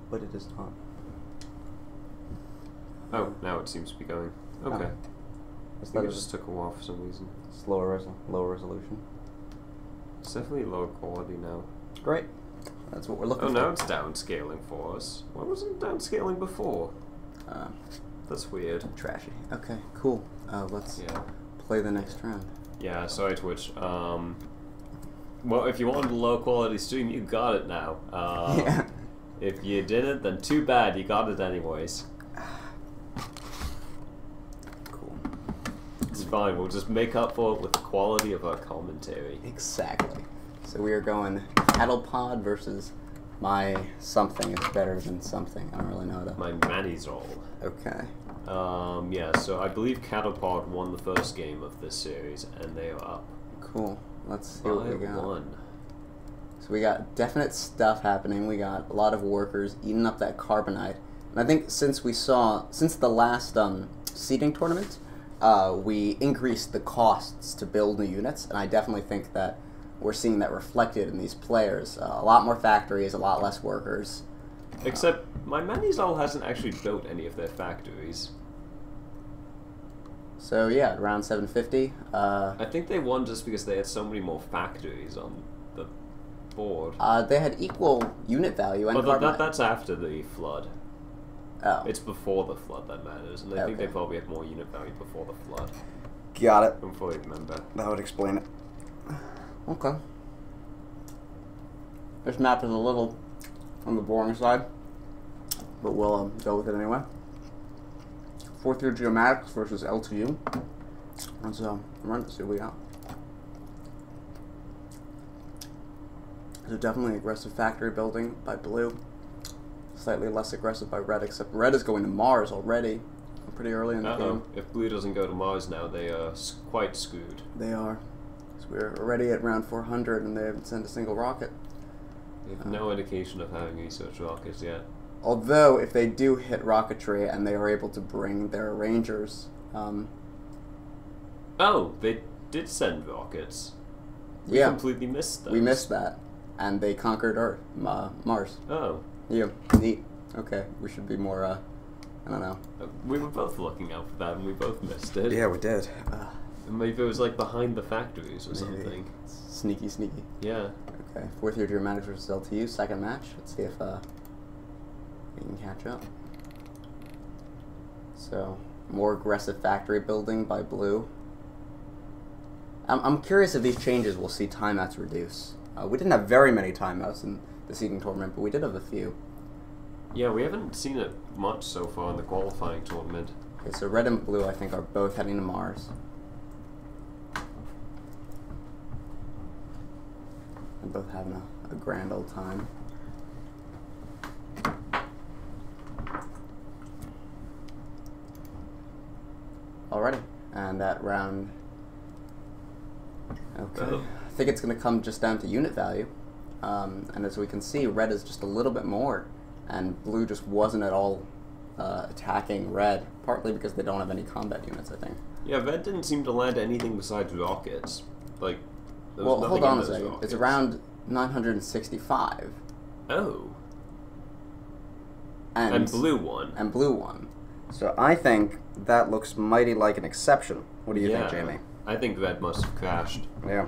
but it is not. Oh, now it seems to be going. Okay. Oh. I think it just took a while for some reason. Lower resolution. It's definitely lower quality now. Great. That's what we're looking for. Oh, now it's downscaling for us. Why wasn't it downscaling before? That's weird. Trashy. Okay, cool. Let's play the next round. Yeah, sorry Twitch. Well, if you wanted a low quality stream, you got it now. Yeah. If you didn't, then too bad. You got it anyways. Cool. It's fine. We'll just make up for it with the quality of our commentary. Exactly. So we are going Battlecode versus my something is better than something. I don't really know that. My Manizol. Okay. Yeah, so I believe Battlecode won the first game of this series, and they are up. Cool. Let's see what we got. 5-1. So we got definite stuff happening. We got a lot of workers eating up that carbonite. And I think since the last seeding tournament, we increased the costs to build new units, and I definitely think that we're seeing that reflected in these players. A lot more factories, a lot less workers. Except my Manizal hasn't actually built any of their factories. So yeah, around 750. I think they won just because they had so many more factories on the board. They had equal unit value and carbonite. That's after the flood. Oh. It's before the flood that matters, and I think they probably had more unit value before the flood. Got it. I fully remember. That would explain it. Okay. This map is a little on the boring side, but we'll go with it anyway. 4th year geomatics versus LTU. Let's run to see what we got. So definitely aggressive factory building by blue. Slightly less aggressive by red, except red is going to Mars already. Pretty early in the game. If blue doesn't go to Mars now, they are quite screwed. They are. So we're already at round 400 and they haven't sent a single rocket. They have no indication of having research rockets yet. Although, if they do hit rocketry and they are able to bring their Rangers... Oh, they did send rockets. We completely missed those. We missed that. And they conquered Earth, Mars. Oh. Yeah, neat. Okay, we should be more, I don't know. We were both looking out for that and we both missed it. Yeah, we did. Maybe it was like behind the factories or something. Sneaky, sneaky. Yeah. Okay, 4th year geomatics versus LTU, second match. Let's see if we can catch up. So, more aggressive factory building by blue. I'm curious if these changes will see timeouts reduce. We didn't have very many timeouts in the seeding tournament, but we did have a few. Yeah, we haven't seen it much so far in the qualifying tournament. Okay, so red and blue, I think, are both heading to Mars. They're both having a grand old time. Alrighty, and that round... Okay, I think it's going to come just down to unit value. And as we can see, red is just a little bit more, and blue just wasn't at all attacking red, partly because they don't have any combat units, I think. Yeah, red didn't seem to land anything besides rockets. Like, there was well, hold on a second. Rockets. It's around 965. Oh. And blue won. And blue won. So I think that looks mighty like an exception. What do you think, Jamie? I think red must have crashed. Yeah.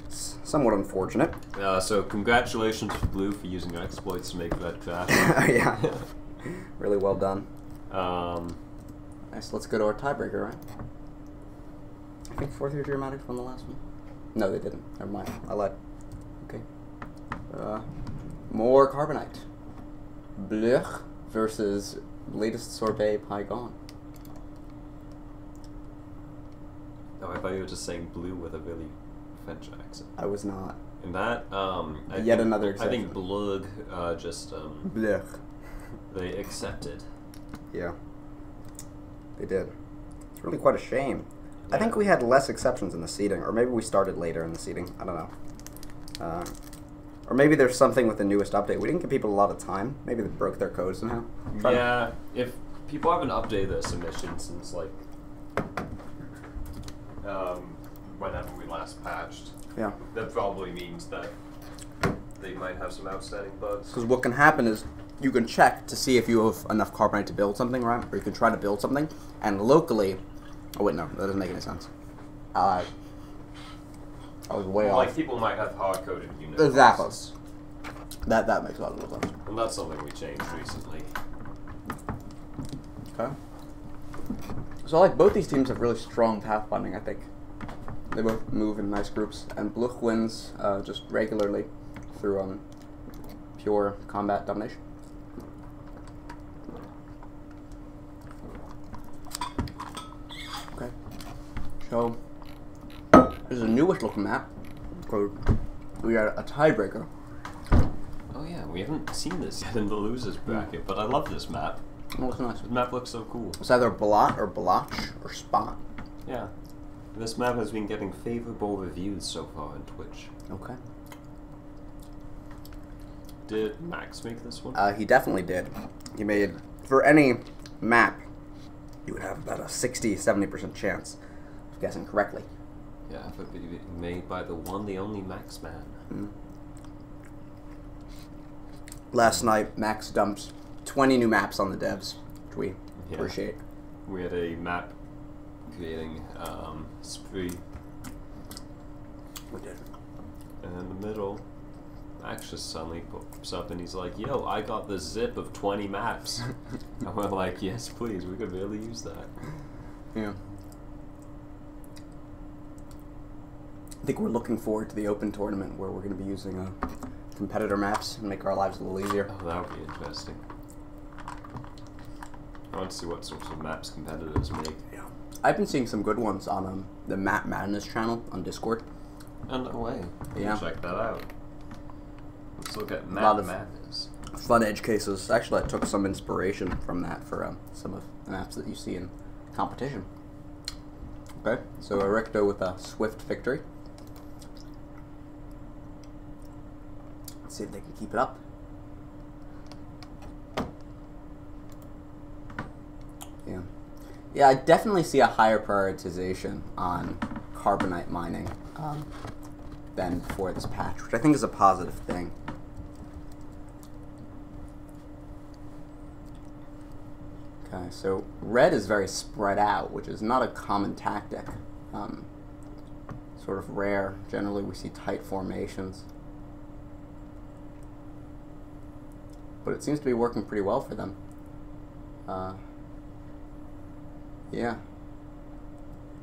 It's somewhat unfortunate. So congratulations to blue for using exploits to make red crash. Yeah. Really well done. Nice. Let's go to our tiebreaker, right? I think 4th year geomatics won the last one. No, they didn't. Never mind. I lied. Okay. More carbonite. Bleu versus latest sorbet Pygon. Oh, I thought you were just saying blue with a really French accent. I was not. And that, Yet another exception. I think Blug just, Bleu. they accepted. Yeah. They did. It's really quite a shame. Yeah. I think we had less exceptions in the seeding, or maybe we started later in the seeding. I don't know. Or maybe there's something with the newest update. We didn't give people a lot of time. Maybe they broke their code somehow. Yeah, if people haven't updated their submission since, like, whenever we last patched, yeah, that probably means that they might have some outstanding bugs. Because what can happen is you can check to see if you have enough carbonite to build something, right? Or you can try to build something, and locally... Oh, wait, no. That doesn't make any sense. I was way off. Like, people might have hard-coded unit Exactly. classes. That makes a lot of sense. And that's something we changed recently. Okay. So, like, both these teams have really strong pathfinding, I think. They both move in nice groups, and Bluch wins just regularly through pure combat domination. Okay. So, there's a newish looking map. We got a tiebreaker. Oh yeah, we haven't seen this yet in the losers bracket, but I love this map. Oh, it's nice. This map looks so cool. It's either Blot or Blotch or Spot. Yeah. This map has been getting favorable reviews so far on Twitch. Okay. Did Max make this one? He definitely did. He made, for any map, you would have about a 60-70% chance of guessing correctly. Yeah, but made by the one, the only Max man. Mm. Last night, Max dumped 20 new maps on the devs, which we appreciate. We had a map creating spree. We did. And in the middle, Max just suddenly pops up and he's like, yo, I got the zip of 20 maps. And we're like, yes, please, we could really use that. Yeah. I think we're looking forward to the open tournament where we're going to be using competitor maps and make our lives a little easier. Oh, that would be interesting. I want to see what sorts of maps competitors make. Yeah. I've been seeing some good ones on the Map Madness channel on Discord. Oh, no way. Yeah. Check that out. Let's look at Map Madness. Fun edge cases. Actually, I took some inspiration from that for some of the maps that you see in competition. Okay, so Ericto with a swift victory. Let's see if they can keep it up. Yeah. Yeah, I definitely see a higher prioritization on carbonite mining than before this patch, which I think is a positive thing. Okay, so red is very spread out, which is not a common tactic. Sort of rare. Generally, we see tight formations. But it seems to be working pretty well for them. Yeah.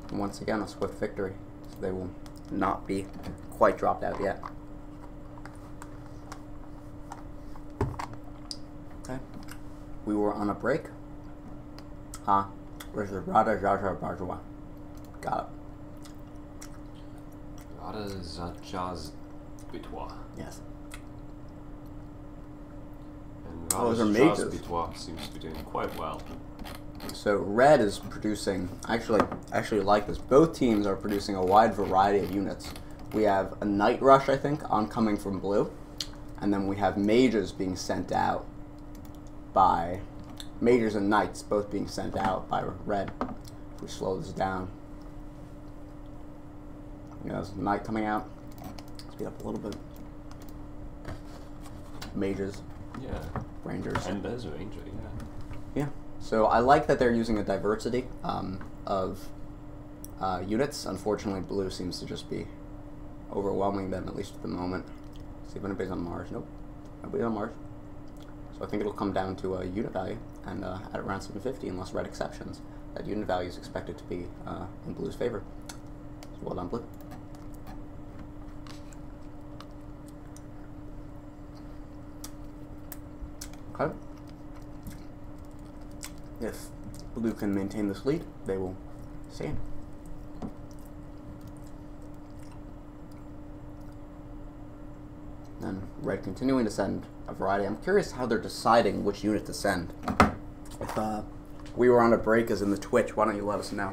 And once again, a swift victory. So they will not be quite dropped out yet. Okay. We were on a break. Where's the Rada Jaja Barjois? Got it. Rada Zajaz Bitois. Yes. And Those are Rada mages. Zajaz Bitois seems to be doing quite well. So red is producing, actually like this, both teams are producing a wide variety of units. We have a Night Rush, I think, oncoming from blue, and then we have mages being sent out by, mages and knights both being sent out by red. If we slow this down. You know, there's a knight coming out. Speed up a little bit. Mages. Yeah. Rangers. And there's a ranger, yeah. Yeah. So I like that they're using a diversity of units. Unfortunately, blue seems to just be overwhelming them, at least at the moment. See if anybody's on Mars. Nope. Nobody's on Mars. So I think it'll come down to a unit value, and at around 750, unless red exceptions, that unit value is expected to be in blue's favor. So well done, blue. Okay. If blue can maintain this lead, they will stay in. Then red continuing to send a variety. I'm curious how they're deciding which unit to send. If we were on a break as in the Twitch, why don't you let us know?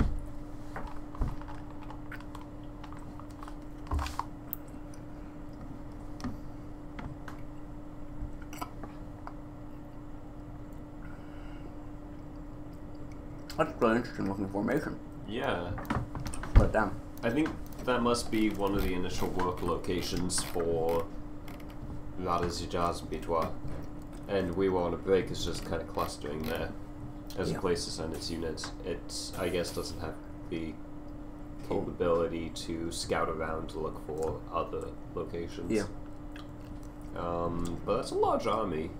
That's really interesting looking formation. Yeah. Put it down. I think that must be one of the initial work locations for Rada Zajaz Bitois. And we want to break is just kind of clustering there as Yeah. a place to send its units. It, I guess, doesn't have the capability to scout around to look for other locations. Yeah. But that's a large army.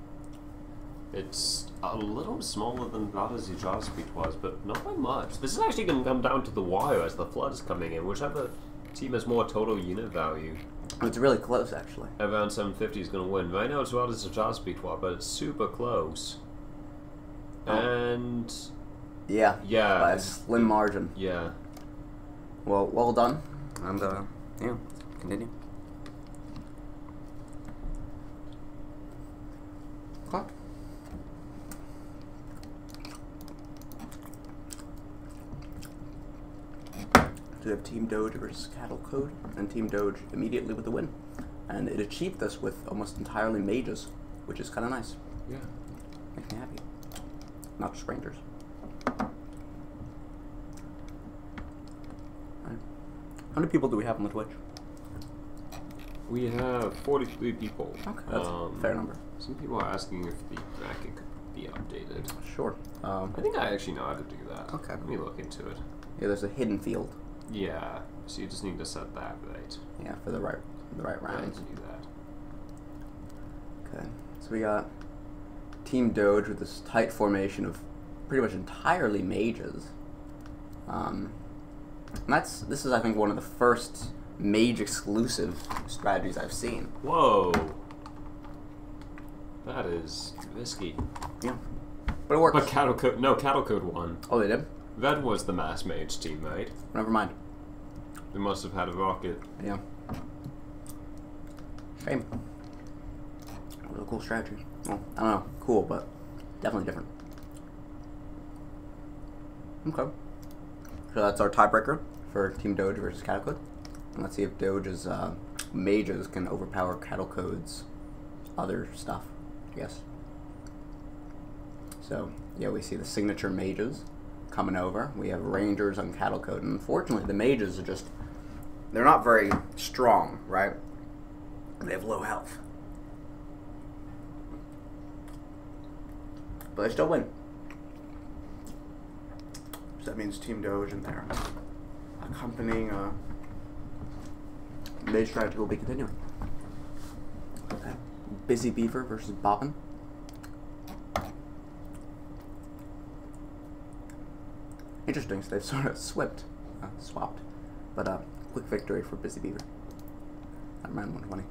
It's a little smaller than Battlecode was, but not by much. This is actually going to come down to the wire as the flood is coming in. Whichever team has more total unit value It's really close, actually. around 750 is going to win. Right now it's Battlecode, but it's super close. Oh. And Yeah. yeah, By a slim margin. yeah. Well done. And, yeah, continue. What? So we have Team Doge versus Battlecode, and Team Doge immediately with the win. And it achieved this with almost entirely mages, which is kind of nice. Yeah. Makes me happy. Not just rangers. Right. How many people do we have on the Twitch? We have 43 people. Okay, that's a fair number. Some people are asking if the bracket could be updated. Sure. I think I actually know how to do that. Okay. Let me look into it. Yeah, there's a hidden field. Yeah, so you just need to set that right. Yeah, for the right Yeah, I rounds. can do that. Okay, so we got Team Doge with this tight formation of pretty much entirely mages. And this is I think one of the first mage exclusive strategies I've seen. Whoa! That is risky. Yeah, but it works. But Battlecode won. Oh, they did? That was the mass mage team, right? Never mind. They must have had a rocket. Yeah. Shame. That was a cool strategy. Well, I don't know, cool, but definitely different. Okay. So that's our tiebreaker for Team Doge versus Battlecode. And let's see if Doge's mages can overpower Battlecode's other stuff, I guess. So, yeah, we see the signature mages coming over. We have rangers on Battlecode, and unfortunately the mages are just, they're not very strong, right? They have low health. But they still win. So that means Team Doge and their accompanying mage strategy will be continuing. Okay. Busy Beaver versus Bobbin. Interesting, so they've sort of swapped. But quick victory for Busy Beaver. At round 120.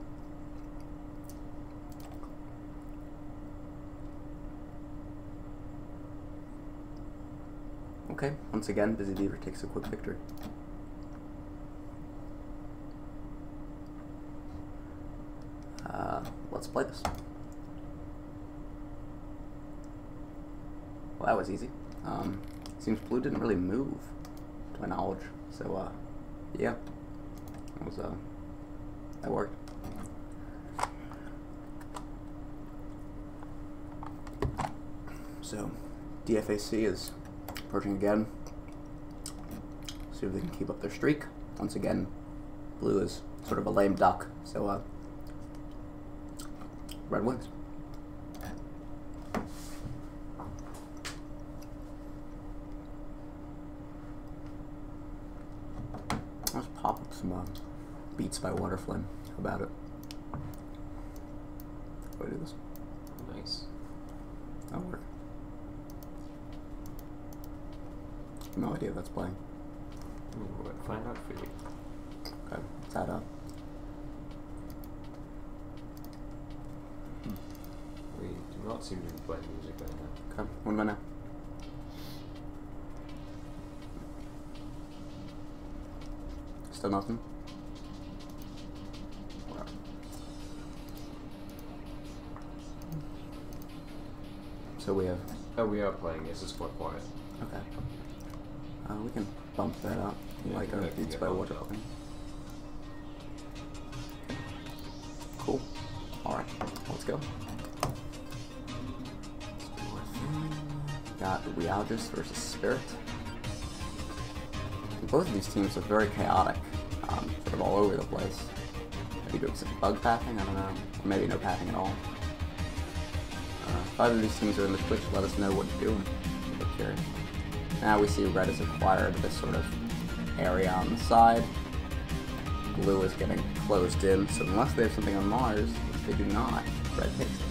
Okay, once again, Busy Beaver takes a quick victory. Let's play this. Well, that was easy. Seems blue didn't really move, to my knowledge. So, yeah, that worked. So, DFAC is approaching again. See if they can keep up their streak. Once again, blue is sort of a lame duck. So, red wins. Let's pop up some Beats by Waterflame. How about it? How do I do this? Nice. That'll work. No idea if that's playing. We'll find out for you. Okay, let's add up. We do not seem to be playing music right now. Okay, what about now? Still nothing? Whatever. So we have... Oh, we are playing. Yes, it's quite quiet. Okay. We can bump that up. Yeah, Like our that can Beats get by bumped Waterflame. up. Cool. Alright, let's go. Got Realgis versus Spirit. Both of these teams look very chaotic, sort of all over the place. Maybe doing some bug pathing, I don't know. Or maybe no pathing at all. If either of these teams are in the Twitch, let us know what you're doing. I'm curious. Now we see red has acquired this sort of area on the side. Blue is getting closed in, so unless they have something on Mars, which they do not, red takes this.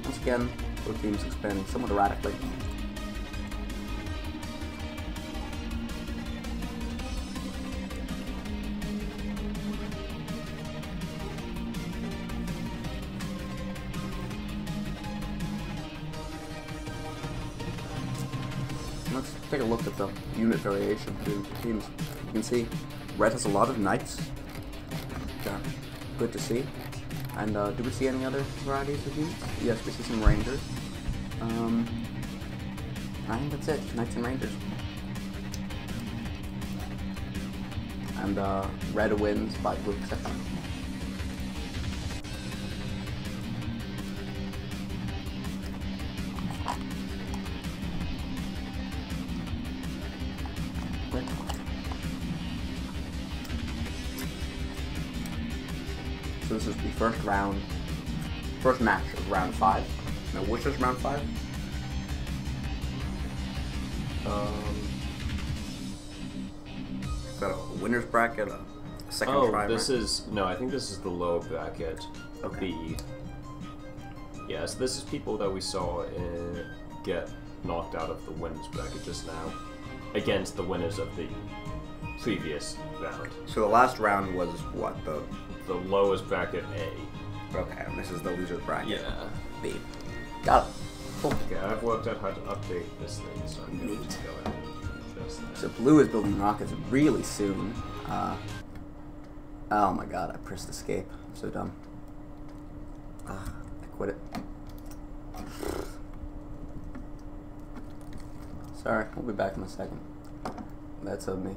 Once again, both teams expanding somewhat erratically. Let's take a look at the unit variation between the teams. You can see red has a lot of knights. Good to see. And do we see any other varieties of units? Yes, we see some rangers. I think that's it. Knights and rangers. And red wins by blue exception. So this is the first match of round 5. Now, which is round 5? Got a winner's bracket, a second try. Oh, this is no. I think this is the lower bracket. Okay. B. Yeah, so this is people that we saw get knocked out of the winners bracket just now against the winners of the previous round. So the last round was what? The lowest bracket A. Okay, and this is the loser's bracket. Yeah. B. Got it. Cool. Okay, I've worked out how to update this thing, so I'm going to go ahead and adjust that. So blue is building rockets really soon. Oh my god, I pressed escape. I'm so dumb. I quit it. Sorry, we'll be back in a second. That's of me.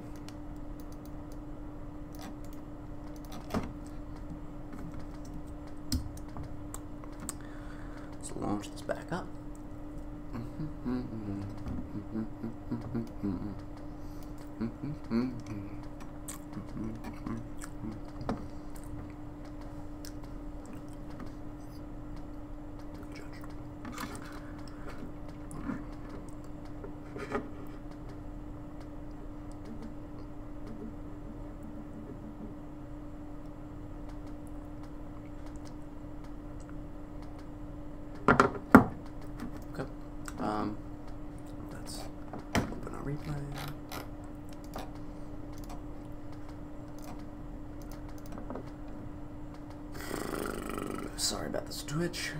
Let's launch this back up. Let's open our replay. Sorry about this Twitch.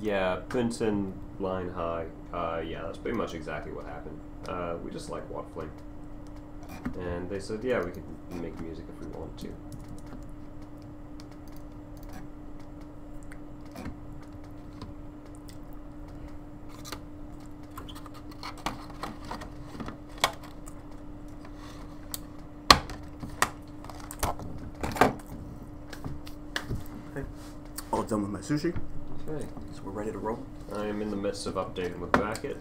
Yeah, Princeton line high. Yeah, that's pretty much exactly what happened. We just like waffling. And they said, yeah, we could make music if we want to. All done with my sushi. Okay. So we're ready to roll. I am in the midst of updating the bracket.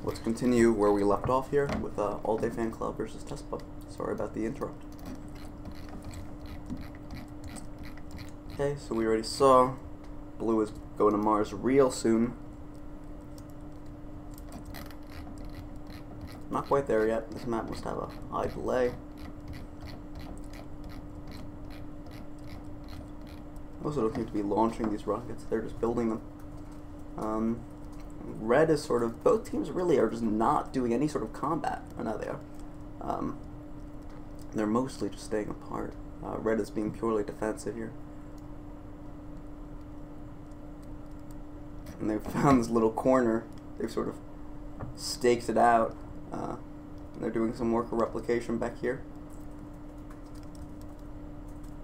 Let's continue where we left off here with All Day Fan Club versus Test Pub. Sorry about the interrupt. Okay, so we already saw blue is going to Mars real soon. Not quite there yet. This map must have a high delay. Also don't seem to be launching these rockets, they're just building them. Red is sort of, both teams really are just not doing any sort of combat. Oh, no, they are. They're mostly just staying apart. Red is being purely defensive here. And they've found this little corner, they've sort of staked it out. And they're doing some worker replication back here.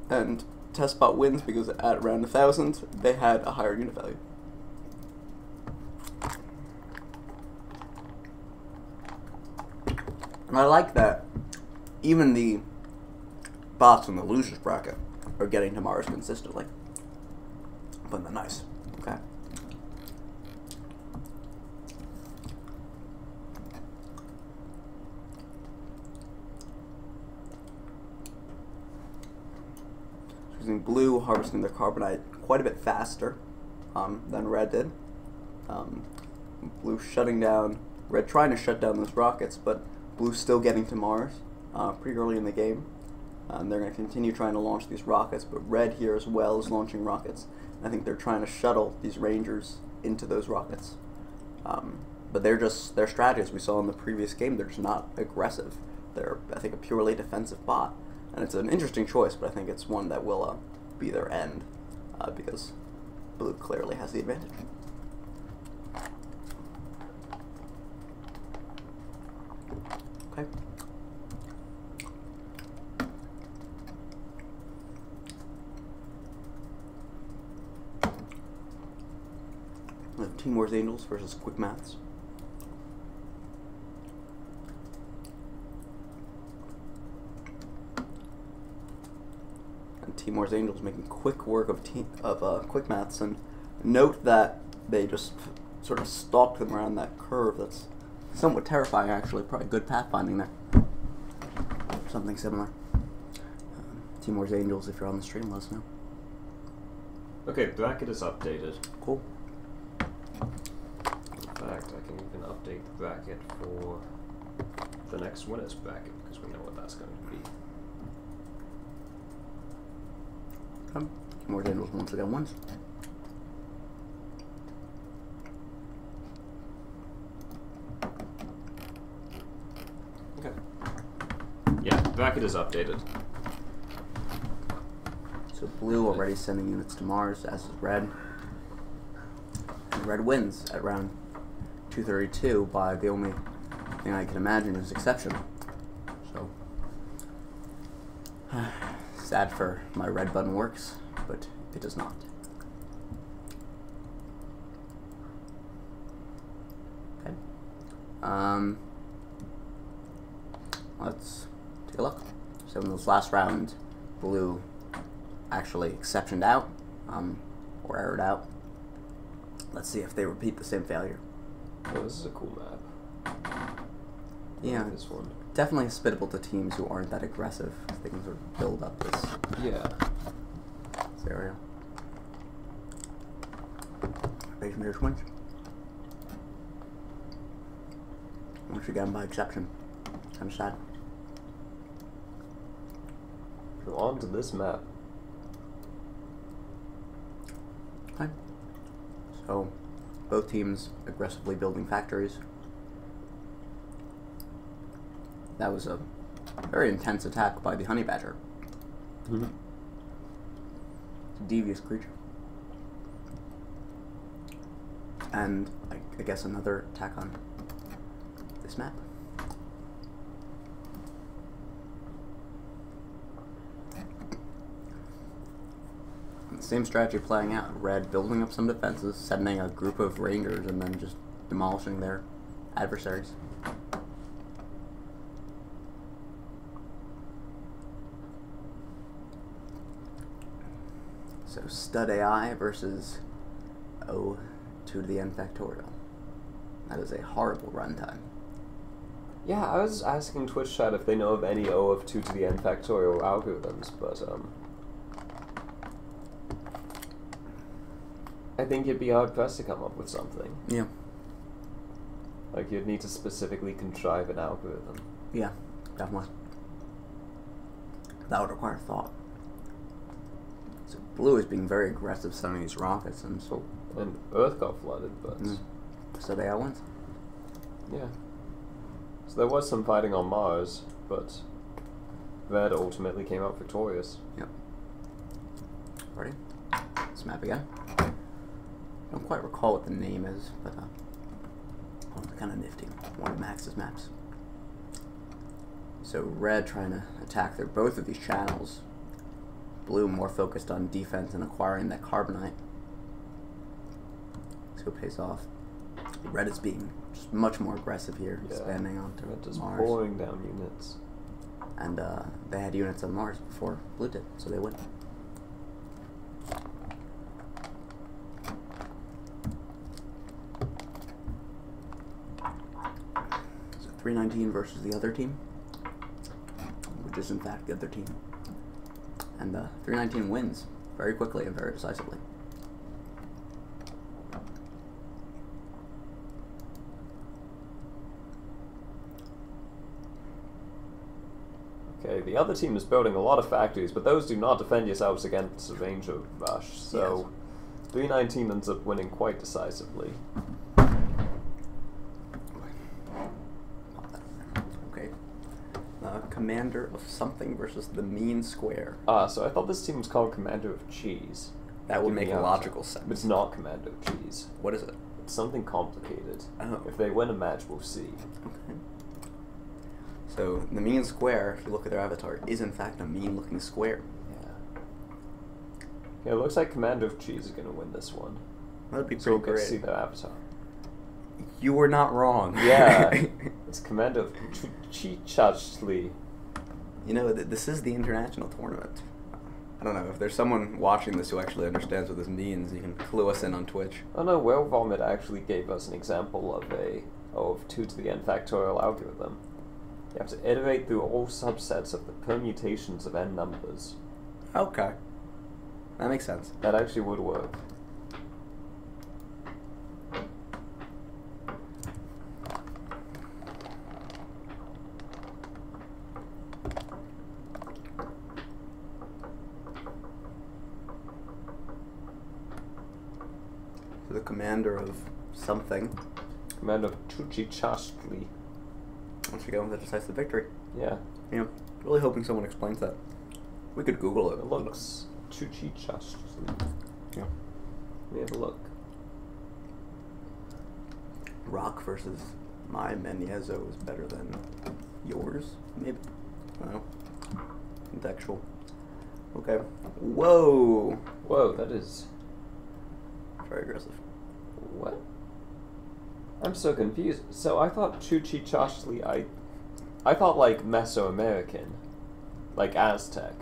And TestBot wins because at around 1,000, they had a higher unit value. And I like that even the bots in the losers bracket are getting to Mars consistently. But they're nice. Okay. Using blue, harvesting their carbonite quite a bit faster than red did. Blue shutting down, red trying to shut down those rockets, but blue still getting to Mars pretty early in the game. And they're going to continue trying to launch these rockets, but red here as well is launching rockets. I think they're trying to shuttle these Rangers into those rockets. But they're just, their strategy, as we saw in the previous game, they're just not aggressive. They're, I think, a purely defensive bot. And it's an interesting choice, but I think it's one that will be their end, because blue clearly has the advantage. Okay. We have Team Wars Angels versus Quick Maths. Team Wars Angels making quick work of Quick Maths, and note that they just sort of stalk them around that curve. That's somewhat terrifying, actually. Probably good pathfinding there. Something similar. Team Wars Angels, if you're on the stream, let us know. Okay, bracket is updated. Cool. In fact, I can even update the bracket for the next winners bracket, because we know what that's going to be. Team Wars Angels once again wins. Okay. Yeah, bracket is updated. So blue already sending units to Mars, as is red. And red wins at round 232 by the only thing I can imagine is exception. So sad for my red button works, but it does not. Okay. Let's take a look. So in this last round, blue actually exceptioned out, or errored out. Let's see if they repeat the same failure. Oh, this is a cool map. Yeah, Like this one. definitely hospitable to teams who aren't that aggressive. They can sort of build up this area. Invasion Mirrors wins. Once again by exception. Kind of sad. So on to this map. Okay. So, both teams aggressively building factories. That was a very intense attack by the honey badger. Mm-hmm. It's a devious creature. And I guess another attack on this map. Same strategy playing out. Red building up some defenses, sending a group of rangers, and then just demolishing their adversaries. So stud AI versus O2 to the n factorial. That is a horrible runtime. Yeah, I was asking Twitch chat if they know of any O of 2 to the n factorial algorithms, but I think you'd be hard pressed to come up with something. Yeah. Like, you'd need to specifically contrive an algorithm. Yeah, definitely. That would require thought. So blue is being very aggressive sending these rockets, and so... And Earth got flooded, but... So they all wins. Yeah. So there was some fighting on Mars, but Red ultimately came out victorious. Yep. Ready? Let's map again. I don't quite recall what the name is, but it's kind of nifty. One of Max's maps. So red trying to attack both of these channels. Blue more focused on defense and acquiring that carbonite. So it pays off. Red is being just much more aggressive here, expanding onto Red is Mars. pouring down units. and they had units on Mars before Blue did, so they win. So 319 versus the other team, which is in fact the other team. And 319 wins very quickly and very decisively. Okay, the other team is building a lot of factories, but those do not defend yourselves against a Ranger rush, so yes. 319 ends up winning quite decisively. Okay. Commander of something versus the mean square. So I thought this team was called Commander of Cheese. That would make logical sense. But it's not Commander of Cheese. What is it? It's something complicated. Oh. If they win a match, we'll see. Okay. So the mean square, if you look at their avatar, is in fact a mean-looking square. Yeah, it looks like Commander of Cheese is going to win this one. That would be pretty so we'll great. get to see their avatar. You were not wrong. Yeah, it's Commander of Chichachli. You know, this is the international tournament. I don't know, if there's someone watching this who actually understands what this means, you can clue us in on Twitch. Oh no, Whale Vomit actually gave us an example of 2 to the n factorial algorithm. You have to iterate through all subsets of the permutations of n numbers. Okay. That makes sense. That actually would work. So the commander of something. Commander of Chuchichashli. Once we go with a decisive victory. Yeah. Yeah. Really hoping someone explains that. We could Google it. It looks Chuchichashli. Yeah. Let me have a look. Rock versus my Menyezo is better than yours, maybe? I don't know. Contextual. Okay. Whoa! Whoa, that is... very aggressive. What? I'm so confused. So I thought Chuchichashli, I thought like Mesoamerican. Like Aztec.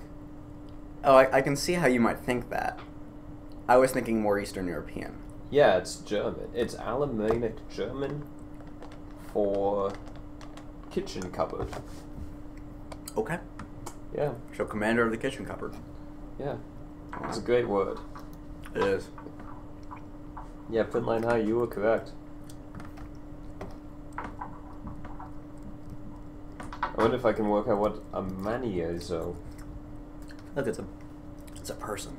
Oh, I can see how you might think that. I was thinking more Eastern European. Yeah, it's German. It's Alemannic German for kitchen cupboard. Okay. Yeah. So commander of the kitchen cupboard. Yeah. It's a great word. It is. Yeah, Printline High, you were correct. I wonder if I can work out what a Maniezo. Look, it's a person.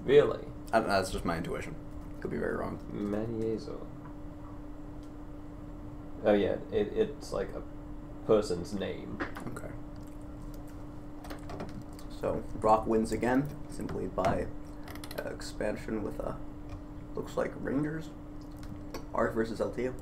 Really? That's just my intuition. Could be very wrong. Maniezo. Oh yeah, it's like a person's name. Okay. So Rock wins again, simply by expansion with looks like Rangers. Arc versus LTU.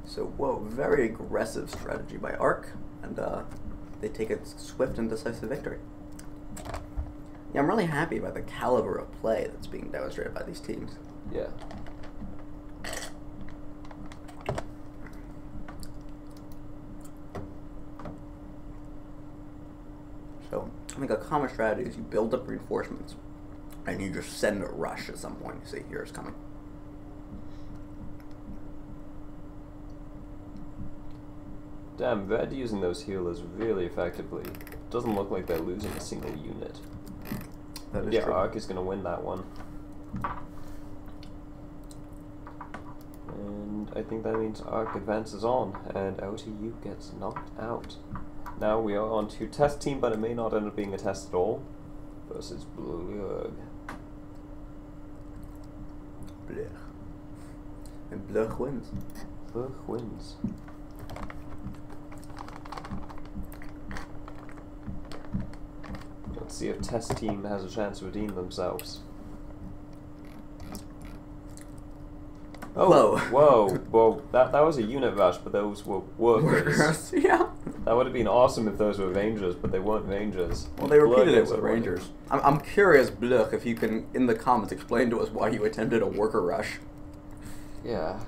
So, whoa, very aggressive strategy by Arc, and they take a swift and decisive victory. Yeah, I'm really happy by the caliber of play that's being demonstrated by these teams. Yeah. So, I think a common strategy is you build up reinforcements, and you just send a rush at some point. You see, here it's coming. Damn, Red using those healers really effectively. Doesn't look like they're losing a single unit. That is yeah, true. Arc is going to win that one. And I think that means Arc advances on, and LTU gets knocked out. Now we are on to test team, but it may not end up being a test at all, versus Blurg. Blech. And Blech wins. Blurg wins. Let's see if test team has a chance to redeem themselves. Oh, whoa, whoa, that was a unit rush, but those were workers. Yeah. That would have been awesome if those were Rangers, but they weren't Rangers. Well, they repeated it Blur with Rangers. I'm curious, Blech, if you can, in the comments, explain to us why you attempted a worker rush. Yeah.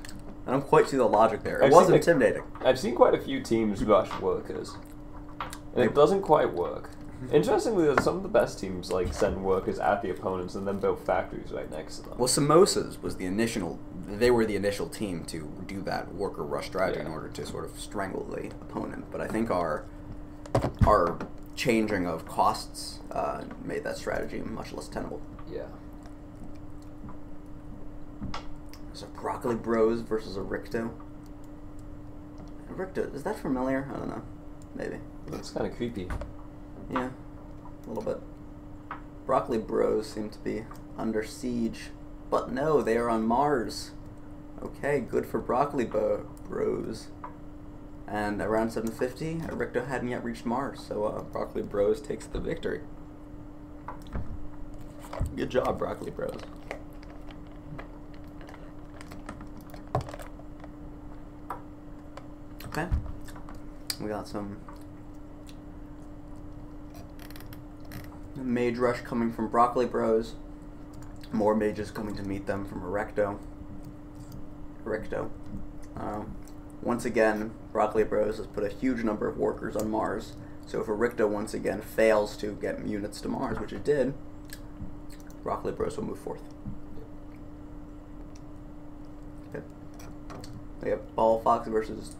I don't quite see the logic there. It was intimidating. I've seen quite a few teams rush workers, and it doesn't quite work. Interestingly, some of the best teams like send workers at the opponents and then build factories right next to them. Well, Samosas was the initial. They were the initial team to do that worker rush strategy in order to sort of strangle the opponent. But I think our changing of costs made that strategy much less tenable. Yeah. So Broccoli Bros versus a Ricto. Ricto, is that familiar? I don't know. Maybe. It's kind of creepy. Yeah, a little bit. Broccoli Bros seem to be under siege, but no, they are on Mars. Okay, good for Broccoli Bros. And around 750, Ricto hadn't yet reached Mars, so Broccoli Bros takes the victory. Good job, Broccoli Bros. Okay, we got some mage rush coming from Broccoli Bros. More mages coming to meet them from Erecto. Once again, Broccoli Bros has put a huge number of workers on Mars. So if Erecto once again fails to get units to Mars, which it did, Broccoli Bros will move forth. Okay. We have Ball Fox versus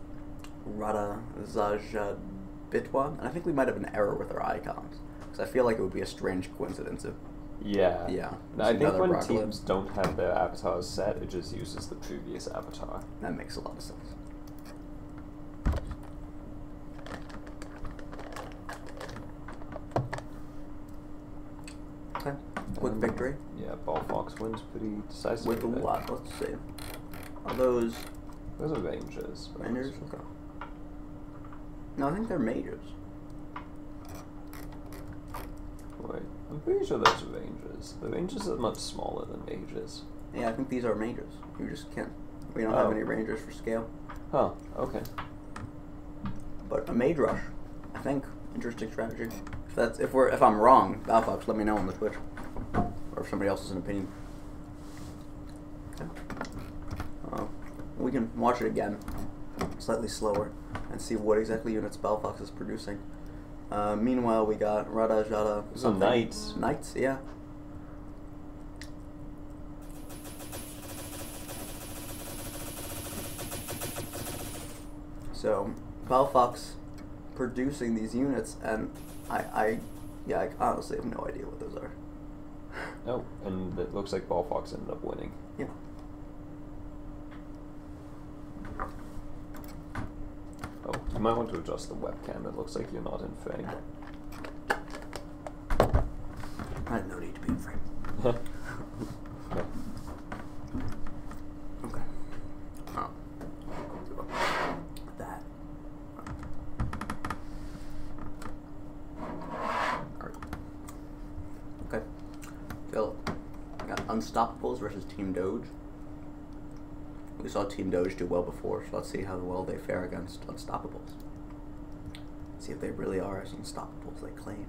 Rada Zajabitwa, and I think we might have an error with our icons. I feel like it would be a strange coincidence if... Yeah. Yeah. I think when teams don't have their avatars set, it just uses the previous avatar. That makes a lot of sense. Okay. Quick victory. Yeah, Ball Fox wins pretty decisively. With a lot. Let's see. Are those... Those are Rangers. Rangers? Okay. No, I think they're mages. Wait, I'm pretty sure those are Rangers. The Rangers are much smaller than mages. Yeah, I think these are mages. You just can't. We don't have any Rangers for scale. Huh, okay. But a mage rush, I think. Interesting strategy. If I'm wrong, Balfox, let me know on the Twitch. Or if somebody else has an opinion. Okay. We can watch it again, slightly slower, and see what exactly units Balfox is producing. Meanwhile, we got Rada Jada. Some knights. Knights, yeah. So, Balfox producing these units, and I honestly have no idea what those are. Oh, and it looks like Ball Fox ended up winning. Yeah. Oh, you might want to adjust the webcam. It looks like you're not in frame. I have no need to be in frame. Okay. Okay. Oh. That. Alright. Okay. Phil, we got Unstoppables versus Team Doge. We saw Team Doge do well before, so let's see how well they fare against Unstoppables. See if they really are as unstoppable as they claim.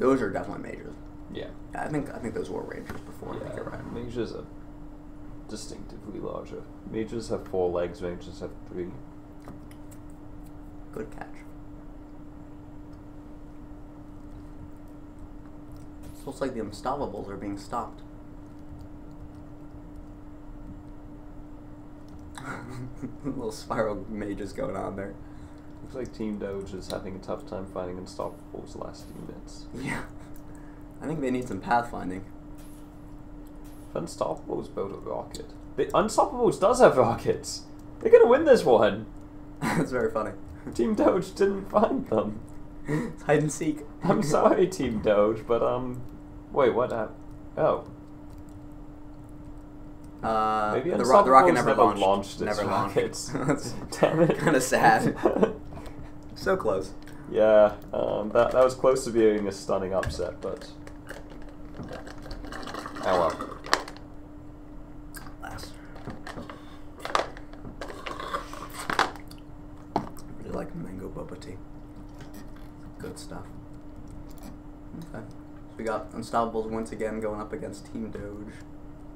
Those are definitely mages. Yeah. I think those were rangers before. Yeah, I think you're right. mages are distinctively larger. Mages have 4 legs, rangers have 3. Good catch. It looks like the Unstoppables are being stopped. Little spiral mages going on there. Looks like Team Doge is having a tough time finding Unstoppables last units. Yeah. I think they need some pathfinding. If Unstoppables built a rocket. The Unstoppables does have rockets! They're gonna win this one! That's very funny. Team Doge didn't find them. It's hide and seek. I'm sorry, Team Doge, but wait, what happened? Oh. Maybe the rocket never launched its never rockets. That's Damn it. kind of sad. So close. Yeah, that was close to being a stunning upset, but oh well. Last. Okay. So we got Unstoppables once again going up against Team Doge.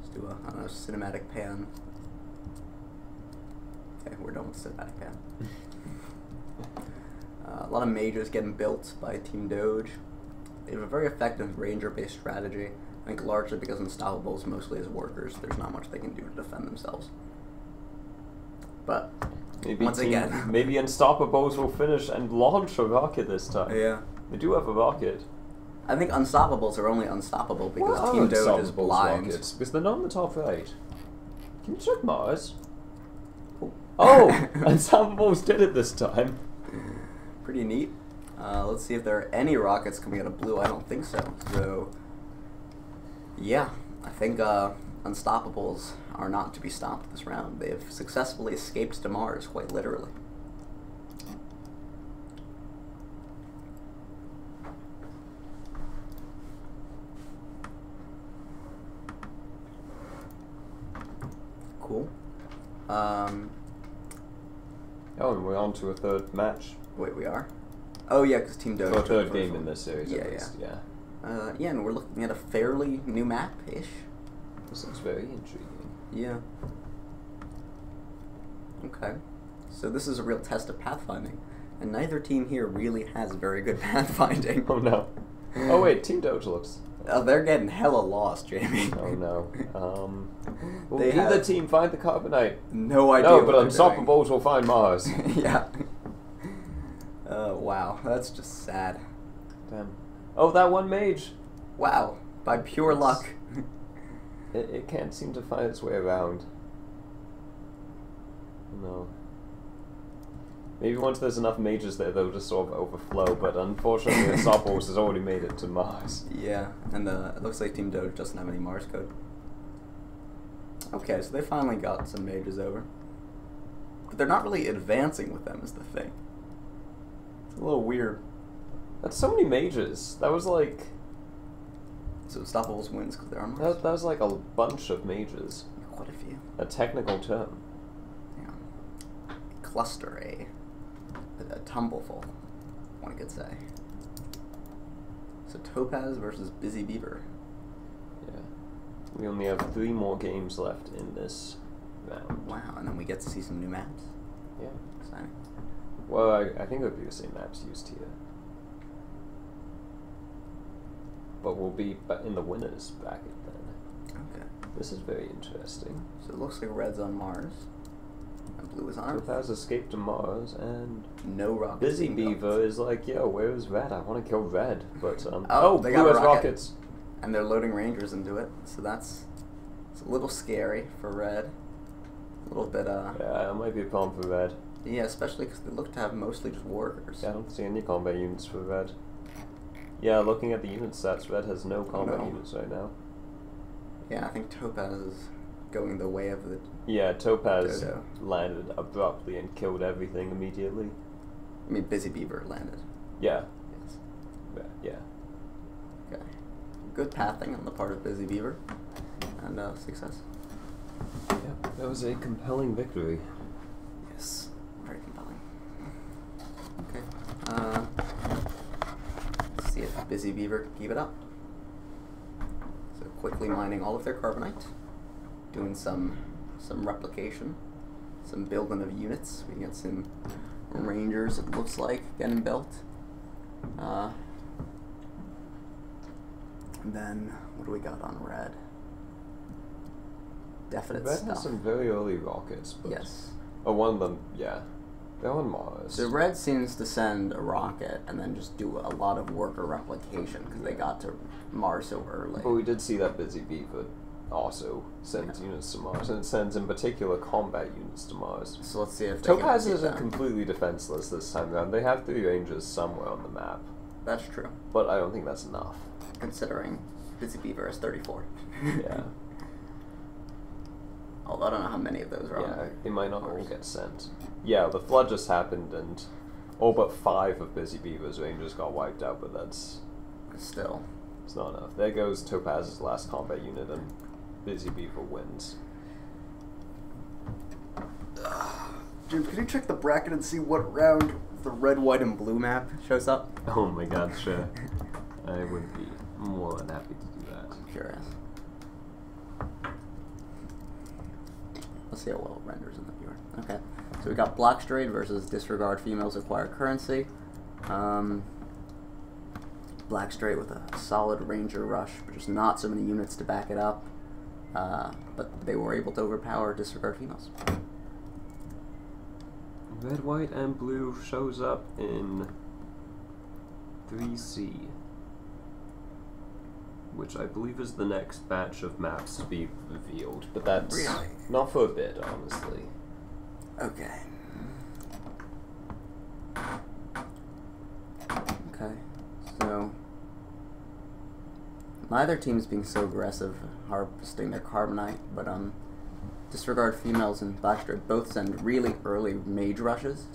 Let's do a, I don't know, cinematic pan. Okay, we're done with cinematic pan. A lot of mages getting built by Team Doge. They have a very effective ranger-based strategy. I think largely because Unstoppables mostly as workers. There's not much they can do to defend themselves. But Maybe once again, maybe Unstoppables will finish and launch a rocket this time. yeah. They do have a rocket. I think Unstoppables are only unstoppable because What Team are Doge is Unstoppables blind. rockets? Because they're not on the top right. Can you check Mars? Oh, Unstoppables did it this time. Pretty neat. Let's see if there are any rockets coming out of blue. I don't think so. So, yeah, I think Unstoppables are not to be stopped this round. They have successfully escaped to Mars, quite literally. Cool. Oh, and we're on to a third match. Wait, we are? Oh, yeah, because Team Doge. Or a took third the first game one. in this series, Yeah, at least. Yeah. Yeah, and we're looking at a fairly new map-ish. This looks very intriguing. Yeah. Okay. So this is a real test of pathfinding. And neither team here really has very good pathfinding. Oh, no. Oh, wait, Team Doge looks... Oh, they're getting hella lost, Jamie. Oh, no. Will They either have team find the carbonite? no idea No, what but they're Unstoppables will find Mars. doing. Yeah. Wow, that's just sad. Damn. Oh, that one mage. Wow, by pure It's- luck. It can't seem to find its way around. No. Maybe once there's enough mages there, they'll just sort of overflow, but unfortunately Unstoppables has already made it to Mars. Yeah, and it looks like Team Doge doesn't have any Mars code. Okay, so they finally got some mages over. But they're not really advancing with them is the thing. It's a little weird. That's so many mages. That was like... So Unstoppables wins because they're on Mars. That was like a bunch of mages. Quite a few. A technical term. Yeah. Cluster, a tumbleful, one could say. So Topaz versus Busy Beaver. Yeah. We only have 3 more games left in this round. Wow, and then we get to see some new maps. Yeah. Exciting. Well, I think it would be the same maps used here. But we'll be in the winners bracket then. Okay. This is very interesting. So it looks like Red's on Mars, and Blue is on Earth. Topaz escaped to Mars, and No rockets. Busy being built. Beaver is like, yo, where's Red? I want to kill Red. But, Oh, they got Blue a has rocket. rockets. And they're loading Rangers into it, so it's a little scary for Red. A little bit, Yeah, it might be a problem for Red. yeah, especially because they look to have mostly just workers. Yeah, I don't see any combat units for Red. Yeah, looking at the unit stats, Red has no combat No. units right now. Yeah, I think Topaz is going the way of the... Yeah, Topaz Dodo. landed abruptly and killed everything immediately. I mean, Busy Beaver landed. Yeah, Yes. yeah. Okay. Good pathing on the part of Busy Beaver. And success. Yeah, that was a compelling victory. Yes. Very compelling. Okay. Let's see if Busy Beaver can keep it up. So quickly mining all of their carbonite. Doing some replication. Some building of units. We get some Rangers, it looks like, getting built. And then, what do we got on Red? Definite Red stuff. has some very early rockets, but... Yes. Oh, one of them, yeah. They're on Mars. So Red seems to send a rocket and then just do a lot of worker replication because they got to Mars so early. But we did see that Busy Beaver also sends units to Mars, and it sends in particular combat units to Mars. So let's see if they Topaz can keep isn't that. completely defenseless this time around. They have 3 Rangers somewhere on the map, That's true, but I don't think that's enough. considering Busy Beaver is 34. Yeah. Although I don't know how many of those are Yeah, on. they might not all Mars. get sent. Yeah, the flood just happened, and all but 5 of Busy Beaver's Rangers got wiped out, but that's... Still. It's not enough. There goes Topaz's last combat unit, and Busy Beaver wins. Dude, can you check the bracket and see what round the red, white, and blue map shows up? Oh my god, sure. I would be more than happy to do that. I'm curious. Let's see how well it renders in the viewer. Okay, so we got Block Straight versus Disregard Females Acquire Currency. Black Straight with a solid Ranger rush, but just not so many units to back it up. But they were able to overpower Disregard Females. Red, white, and blue shows up in 3C, which I believe is the next batch of maps to be revealed, but that's really not for a bit, honestly. Okay. Okay, so neither team's being so aggressive harvesting their Carbonite, but Disregard Females and Black Straight both send really early Ranger rushes,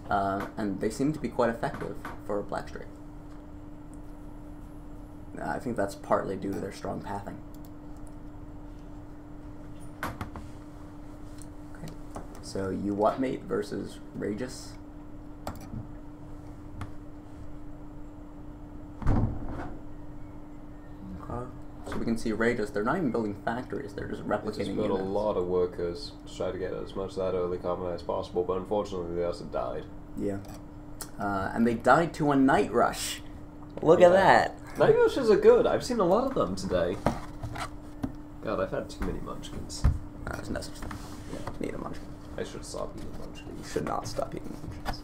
and they seem to be quite effective for Black Straight. I think that's partly due to their strong pathing. Okay, so you what mate versus Ragus. So we can see Rages, they're not even building factories, they're just replicating They just got units. a lot of workers to try to get as much of that early Carbonite as possible, but unfortunately they also died. Yeah. And they died to a Night Rush. Look at that. Night Rushes are good. I've seen a lot of them today. God, I've had too many munchkins. There's no such thing. You don't need a munchkin. I should stop eating munchkins. You should not stop eating munchkins.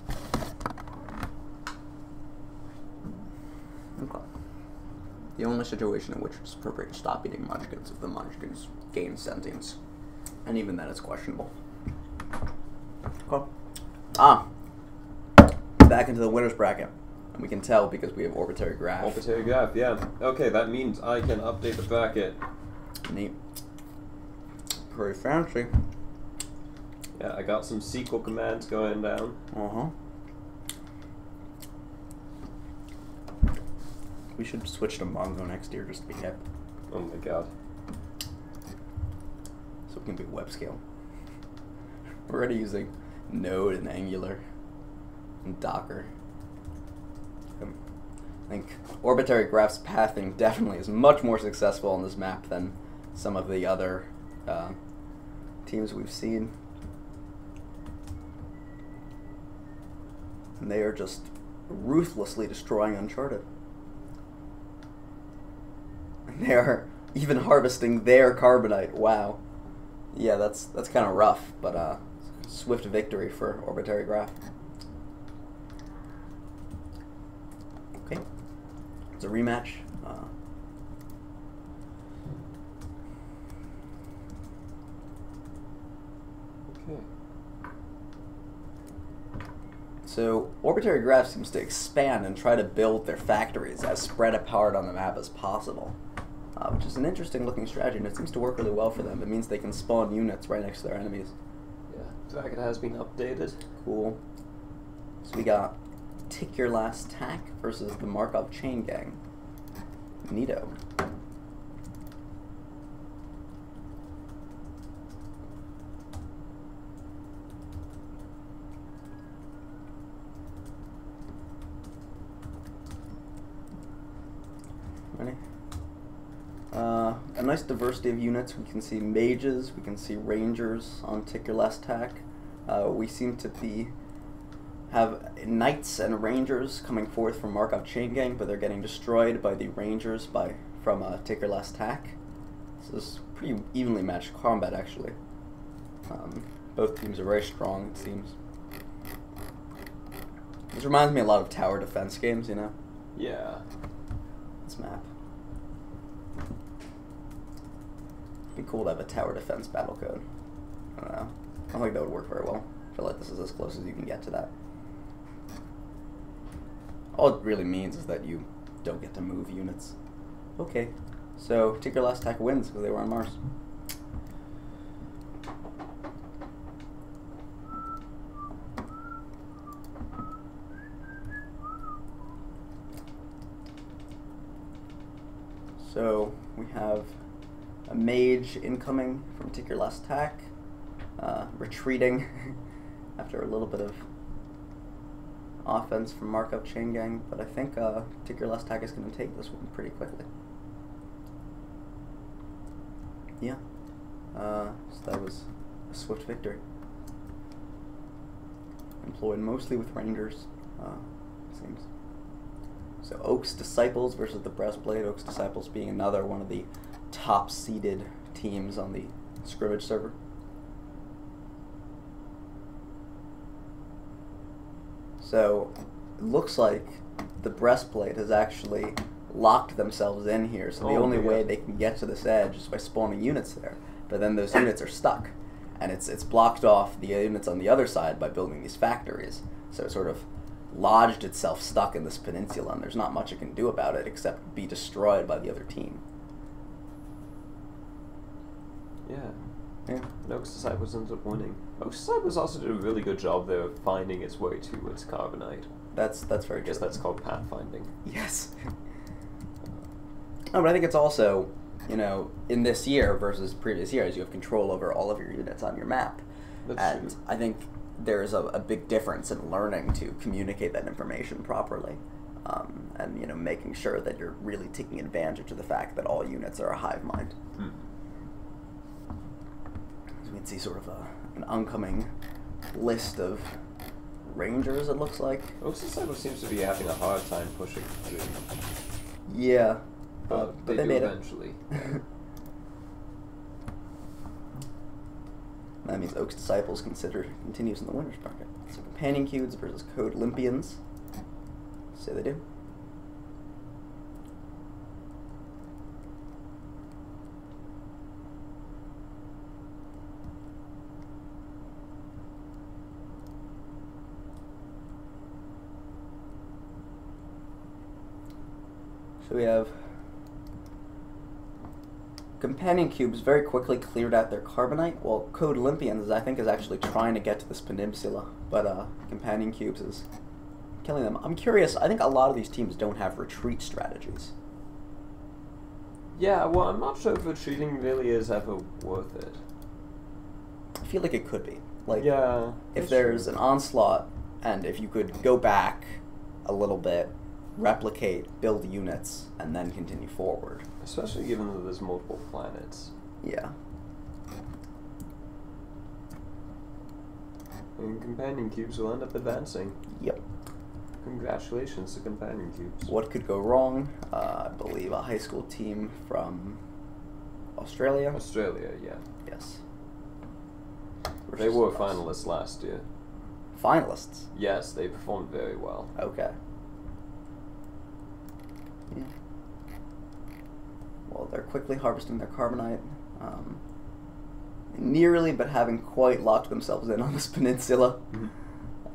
Okay. The only situation in which it's appropriate to stop eating munchkins if the munchkins gain sentience. And even then it's questionable. Okay. Back into the winner's bracket. And we can tell because we have Orbitary Graph. Orbitary Graph, yeah. Okay, that means I can update the bracket. Neat. Pretty fancy. Yeah, I got some SQL commands going down. We should switch to Mongo next year just to be hip. Oh my god. So we can be web scale. We're already using Node and Angular and Docker. I think Orbitary Graph's pathing definitely is much more successful on this map than some of the other teams we've seen. And they are just ruthlessly destroying Uncharted. And they are even harvesting their Carbonite. Wow. Yeah, that's kind of rough, but swift victory for Orbitary Graph. Okay. It's a rematch. Okay. So Orbitary Graph seems to expand and try to build their factories as spread apart on the map as possible, which is an interesting looking strategy, and it seems to work really well for them. It means they can spawn units right next to their enemies. Yeah, the bracket has been updated. Cool. So we got Tick Your Last Tack versus the Markov Chain Gang. Neato. Ready? A nice diversity of units. We can see mages, we can see rangers on Tick Your Last Tack. We seem to have knights and rangers coming forth from Markov Chain Gang, but they're getting destroyed by the rangers from Tick Your Last Tack. So this is pretty evenly matched combat, actually. Both teams are very strong, it seems. This reminds me a lot of tower defense games, you know? Yeah. This map. It'd be cool to have a tower defense battle code. I don't know. I don't think that would work very well. I feel like this is as close as you can get to that. All it really means is that you don't get to move units. Okay, so Tick Your Last Tack wins because they were on Mars. So we have a mage incoming from Tick Your Last Tack, retreating after a little bit of offense from Markup Chain Gang, but I think Particular Last Tag is going to take this one pretty quickly. Yeah. So that was a swift victory. Employed mostly with Rangers, it seems. So Oak's Disciples versus the Breastplate. Oak's Disciples being another one of the top-seeded teams on the scrimmage server. So it looks like the Breastplate has actually locked themselves in here, so the only way they can get to this edge is by spawning units there. But then those units are stuck, and it's blocked off the units on the other side by building these factories. So it sort of lodged itself stuck in this peninsula, and there's not much it can do about it except be destroyed by the other team. Yeah. Oak's Disciples ends up winning. Oak's Disciples also did a really good job there of finding its way towards Carbonite. That's very good. I guess that's called pathfinding. Yes. No, but I think it's also, you know, in this year versus previous years, you have control over all of your units on your map. That's true. I think there's a big difference in learning to communicate that information properly. And, you know, making sure that you're really taking advantage of the fact that all units are a hive mind. You can see sort of an oncoming list of Rangers, it looks like. Oak's Disciples seems to be having a hard time pushing through. Yeah. But they do made eventually. it. That means Oak's Disciples continues in the winner's bracket. So Companion Cubes versus Code Olympians. Say they do. So we have Companion Cubes very quickly cleared out their Carbonite, while Code Olympians, I think, is actually trying to get to this peninsula, but Companion Cubes is killing them. I'm curious, I think a lot of these teams don't have retreat strategies. Yeah, well, I'm not sure if retreating really is ever worth it. I feel like it could be. Like, yeah, if there's an onslaught, and if you could go back a little bit, replicate, build units, and then continue forward. Especially given that there's multiple planets. Yeah. And Companion Cubes will end up advancing. Yep. Congratulations to Companion Cubes. What could go wrong? I believe a high school team from Australia. Australia, yeah. Yes. They were finalists last year. Finalists? Yes, they performed very well. Okay. Yeah. Well, they're quickly harvesting their Carbonite. Nearly, but haven't quite locked themselves in on this peninsula.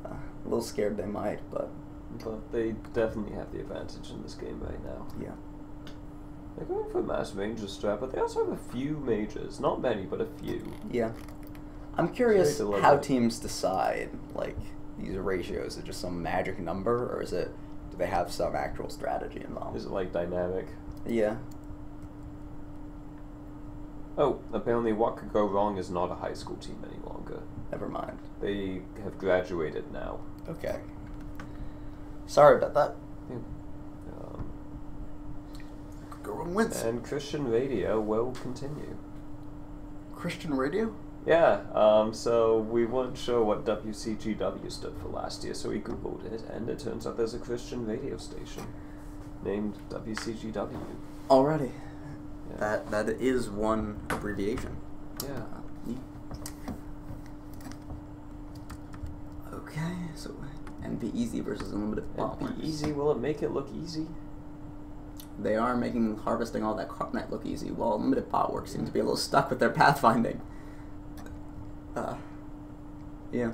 A little scared they might, but they definitely have the advantage in this game right now. Yeah. They're going for a mass ranger strat, but they also have a few mages. Not many, but a few. Yeah. I'm curious how teams decide, like, these ratios. Is it just some magic number, or do they have some actual strategy involved? Is it, like, dynamic? Yeah. Oh, apparently what could go wrong is not a high school team any longer. Never mind. They have graduated now. Okay. Sorry about that. Yeah. Go wrong wins. And Christian Radio will continue. Christian Radio? Yeah, so we weren't sure what WCGW stood for last year, so we Googled it, and it turns out there's a Christian radio station named WCGW. Already. Yeah. That is one abbreviation. Yeah. Okay, so NV Easy versus Unlimited Pop. NV Easy, will it make it look easy? They are making harvesting all that Carbonite look easy, while Unlimited Potworks seem to be a little stuck with their pathfinding. Yeah.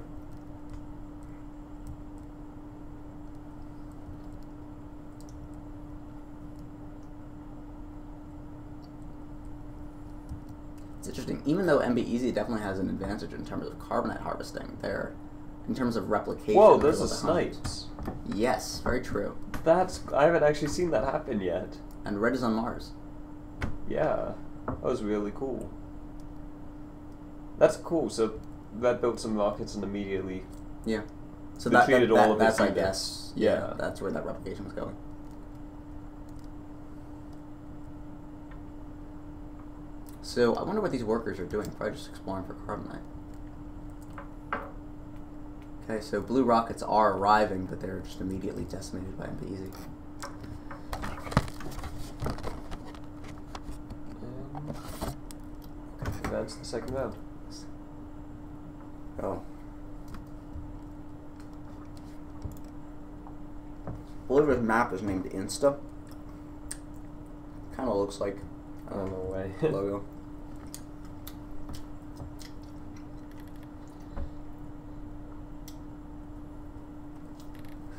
It's interesting. Even though MB Easy definitely has an advantage in terms of Carbonite harvesting, in terms of replication. Whoa, there's a snipes. Yes, very true. I haven't actually seen that happen yet. And Red is on Mars. Yeah, that was really cool. That's cool. So Red built some rockets and immediately So they treated all of that's, its I units. guess, yeah, that's where that replication was going. So I wonder what these workers are doing. Probably just exploring for carbonite. Okay, so blue rockets are arriving, but they're just immediately decimated by MPEZ. Advance the second round. Oh. I believe his map is named Insta. Kind of looks like Oh, no way. logo.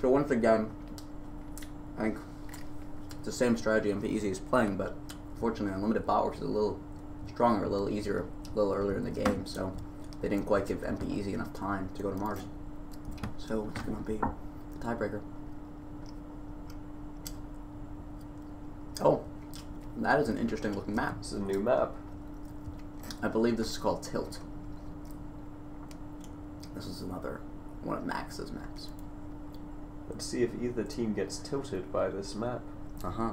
So once again, I think it's the same strategy MPEZ is playing, but fortunately Unlimited Botworks is a little stronger, a little easier, a little earlier in the game, so they didn't quite give MPEZ enough time to go to Mars. So it's going to be a tiebreaker. Oh, that is an interesting looking map. This is a new map. I believe this is called Tilt. This is another one of Max's maps. Let's see if either team gets tilted by this map. Uh-huh.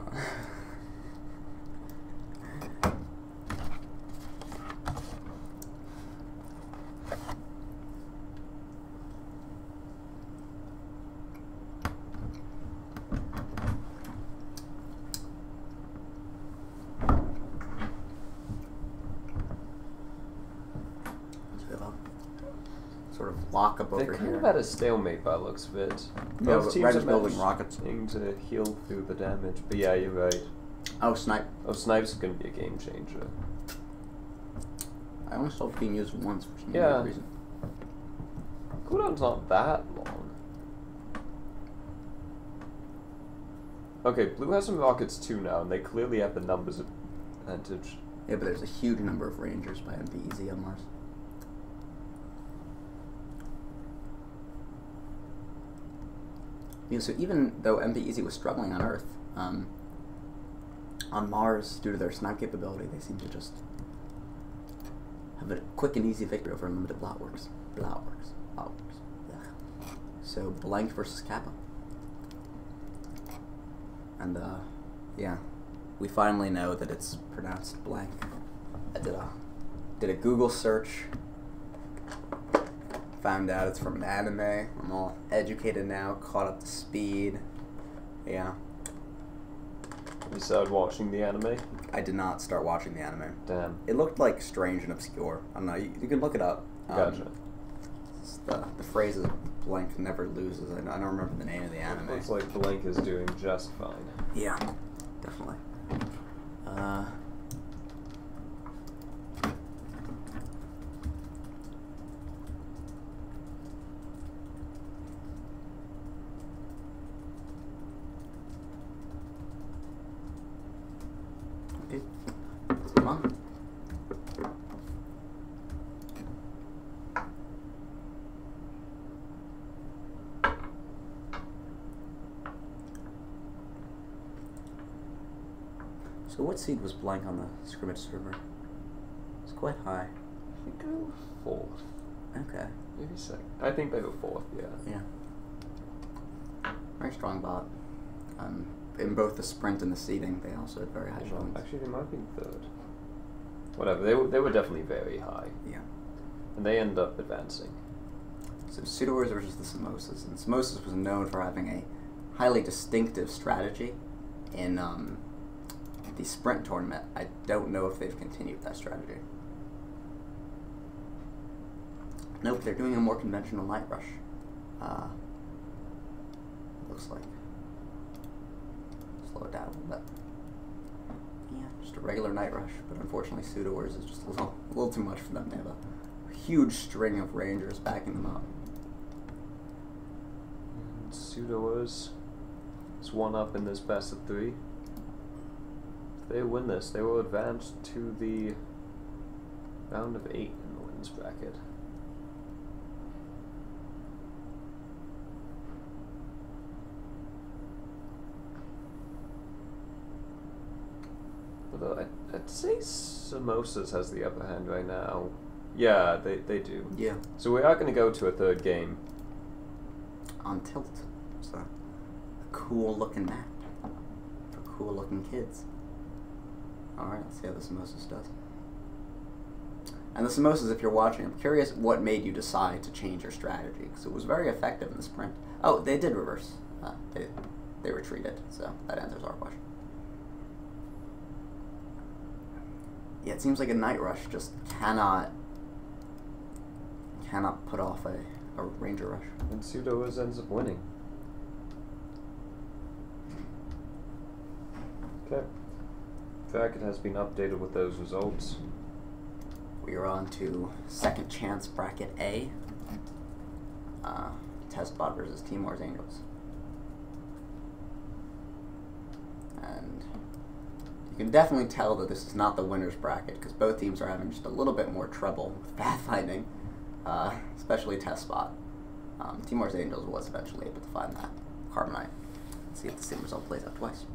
Sort of lock up over They're here. kind of at a stalemate by the looks of it. Yeah, Both but teams Red are is building rockets. managing to heal through the damage. But yeah, you're right. Oh, snipe. Oh, Snipe's going to be a game changer. I only saw it being used once for some Yeah. weird reason. Cooldown's not that long. Okay, blue has some rockets too now, and they clearly have the numbers advantage. Yeah, but there's a huge number of Rangers by MPEZ on Mars. Yeah, so even though MPEZ was struggling on Earth, on Mars, due to their snipe capability, they seem to just have a quick and easy victory over Unlimited Blotworks. Blotworks. Yeah. So, Blank versus Kappa. And, yeah. We finally know that it's pronounced Blank. I did a Google search. Found out it's from an anime. I'm all educated now, caught up to speed. Yeah. You started watching the anime? I did not start watching the anime. Damn. It looked like strange and obscure. I don't know. You can look it up. Gotcha. The phrase is Blank never loses. I don't remember the name of the anime. Looks like Blank is doing just fine. Yeah, definitely. Okay. Come on. So what seed was Blank on the scrimmage server? It's quite high. I think they were fourth. Okay. Maybe second. I think they were fourth, yeah. Yeah. Very strong bot. In both the sprint and the seeding, they also had very high showings. Actually, they might be third. Whatever, they were definitely very high. Yeah. And they ended up advancing. So Pseudo-Wars versus the Samosas. And Samosas was known for having a highly distinctive strategy in the sprint tournament. I don't know if they've continued that strategy. Nope, they're doing a more conventional night rush. Looks like. Slow it down a little bit. Yeah, just a regular night rush, but unfortunately Pseudo-Wars is just a little too much for them. They have a huge string of Rangers backing them up. And Pseudo-Wars is one up in this best of three. If they win this, they will advance to the round of 8 in the wins bracket. Although I'd say Samosas has the upper hand right now. Yeah, they do. Yeah. So we are going to go to a third game. on tilt. It's a cool looking map for cool looking kids. Alright, let's see how the Samosas does. And the Samosas, if you're watching, I'm curious what made you decide to change your strategy, because it was very effective in the sprint. Oh, they did reverse. They retreated, so that answers our question. Yeah, it seems like a Night Rush just cannot put off a Ranger Rush. And Pseudo ends up winning. Okay. Bracket has been updated with those results. We are on to second chance bracket A. Testbot versus Timor's Angels. And you can definitely tell that this is not the winner's bracket, because both teams are having just a little bit more trouble with pathfinding, especially Testbot. Timor's Angels was eventually able to find that Carbonite. Let's see if the same result plays out twice.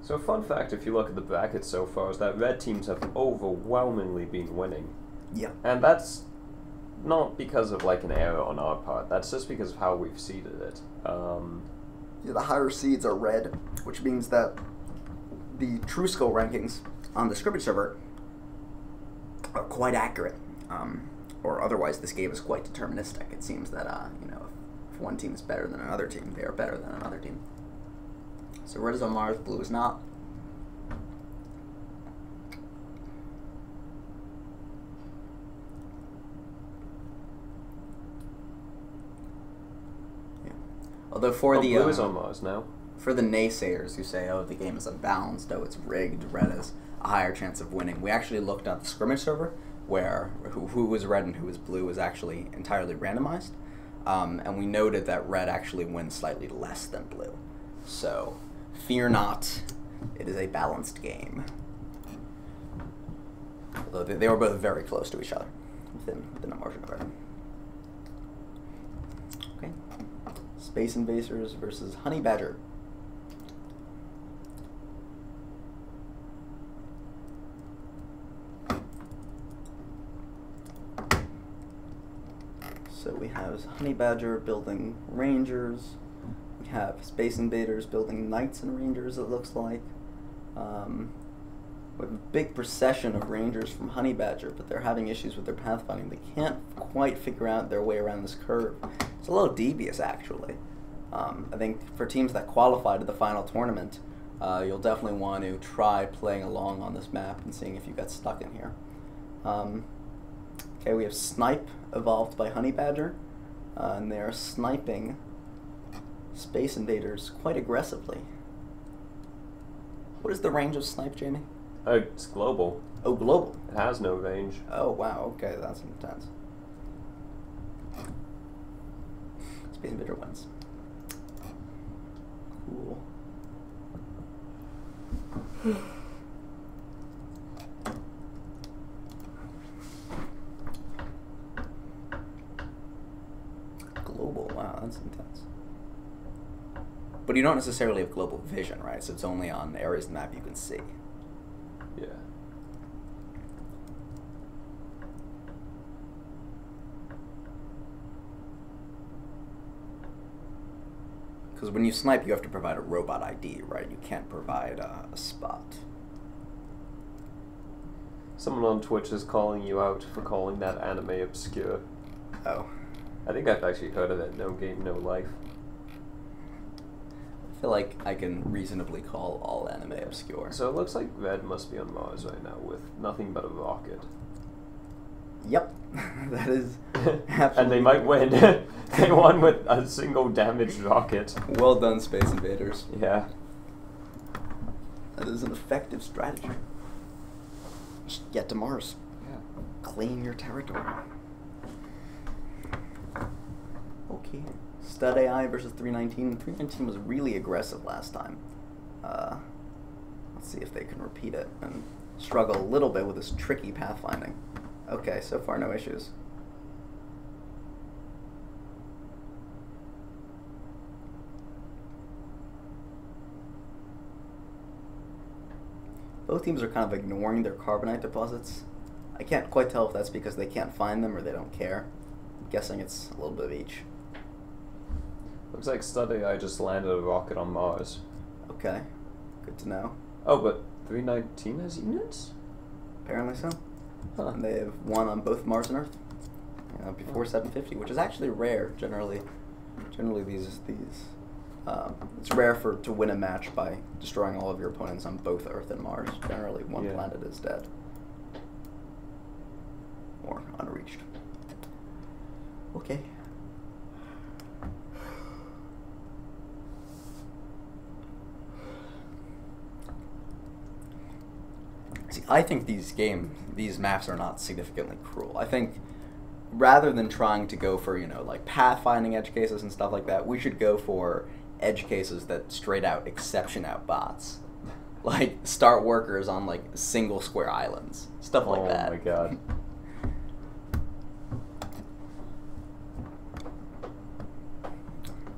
So a fun fact, if you look at the bracket so far, is that red teams have overwhelmingly been winning. Yeah. And that's not because of like an error on our part, that's just because of how we've seeded it. Yeah, the higher seeds are red, which means that the true skill rankings on the scrimmage server are quite accurate. Or otherwise this game is quite deterministic. It seems that, if one team is better than another team, they are better than another team. So red is on Mars, blue is not. Yeah. Although blue is on Mars now. For the naysayers who say, oh, the game is unbalanced, oh, it's rigged, red has a higher chance of winning, we actually looked at the scrimmage server where who was red and who was blue was actually entirely randomized. And we noted that red actually wins slightly less than blue. So fear not, it is a balanced game. Although they were both very close to each other, within a margin of error. Okay. Space Invaders versus Honey Badger. So we have Honey Badger building Rangers. We have Space Invaders building Knights and Rangers, it looks like. We have a big procession of Rangers from Honey Badger, but they're having issues with their pathfinding. They can't quite figure out their way around this curve. It's a little devious, actually. I think for teams that qualify to the final tournament, you'll definitely want to try playing along on this map and seeing if you get stuck in here. Okay, we have Snipe, evolved by Honey Badger, and they're sniping Space Invaders quite aggressively. What is the range of Snipe, Jamie? It's global. Oh, global. It has no range. Oh, wow, okay, that's intense. Space Invader wins. Cool. Global, wow, that's intense. But you don't necessarily have global vision, right? So it's only on areas of the map you can see. Yeah. Because when you snipe, you have to provide a robot ID, right? You can't provide a spot. Someone on Twitch is calling you out for calling that anime obscure. Oh. I think I've actually heard of it. No Game, No Life. I feel like I can reasonably call all anime obscure. So it looks like red must be on Mars right now with nothing but a rocket. Yep. That is absolutely. And they might win. They won with a single damaged rocket. Well done, Space Invaders. Yeah. That is an effective strategy. Just get to Mars. Yeah. Claim your territory. Okay. Stud AI versus 319. 319 was really aggressive last time. Let's see if they can repeat it and struggle a little bit with this tricky pathfinding. Okay, so far no issues. Both teams are kind of ignoring their carbonite deposits. I can't quite tell if that's because they can't find them or they don't care. I'm guessing it's a little bit of each. Looks like Study I just landed a rocket on Mars. Okay, good to know. Oh, but 319 has units? Apparently so. Huh. And they have one on both Mars and Earth. Before 750, which is actually rare. Generally these it's rare to win a match by destroying all of your opponents on both Earth and Mars. Generally, one planet is dead or unreached. Okay. See, I think these maps are not significantly cruel. I think rather than trying to go for, like pathfinding edge cases and stuff like that, we should go for edge cases that straight out exception out bots. Like start workers on like single square islands. Stuff like that. Oh my god.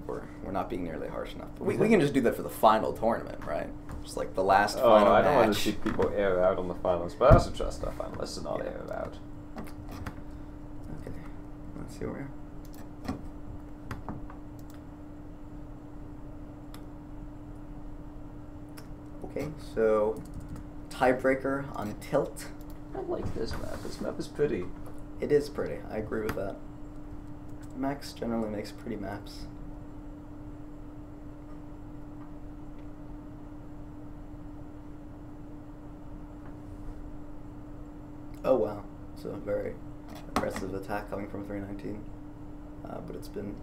We're not being nearly harsh enough. We can just do that for the final tournament, right? Just like the last final match. I don't want to see people air out on the finals, but I also trust our finalists to not air out. Okay, let's see where we are. Okay, so tiebreaker on Tilt. I like this map. This map is pretty. It is pretty. I agree with that. Max generally makes pretty maps. Oh wow, it's a very aggressive attack coming from 319, but it's been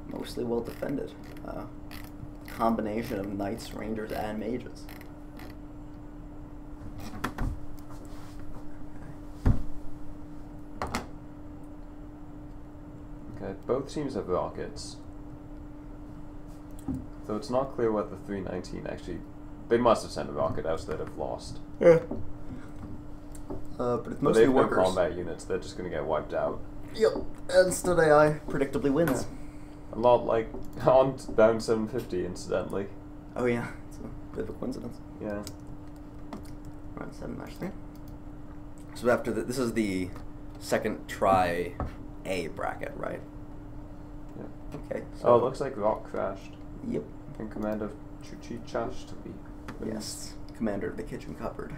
mostly well defended. Combination of knights, rangers, and mages. Okay, both teams have rockets. So it's not clear what the 319 actually... They must have sent a rocket out, so they'd have lost. Yeah. But it's mostly they've workers. no combat units, they're just going to get wiped out. Yep, and Stud AI predictably wins. A lot like on down 750, incidentally. Oh yeah, it's a bit of a coincidence. Yeah. Round 7, match 3. So after this is the second try A bracket, right? Yeah. Okay. So Oh, it looks like Rock crashed. Yep. In command of Chuchichash to be. Yes. Commander of the kitchen cupboard.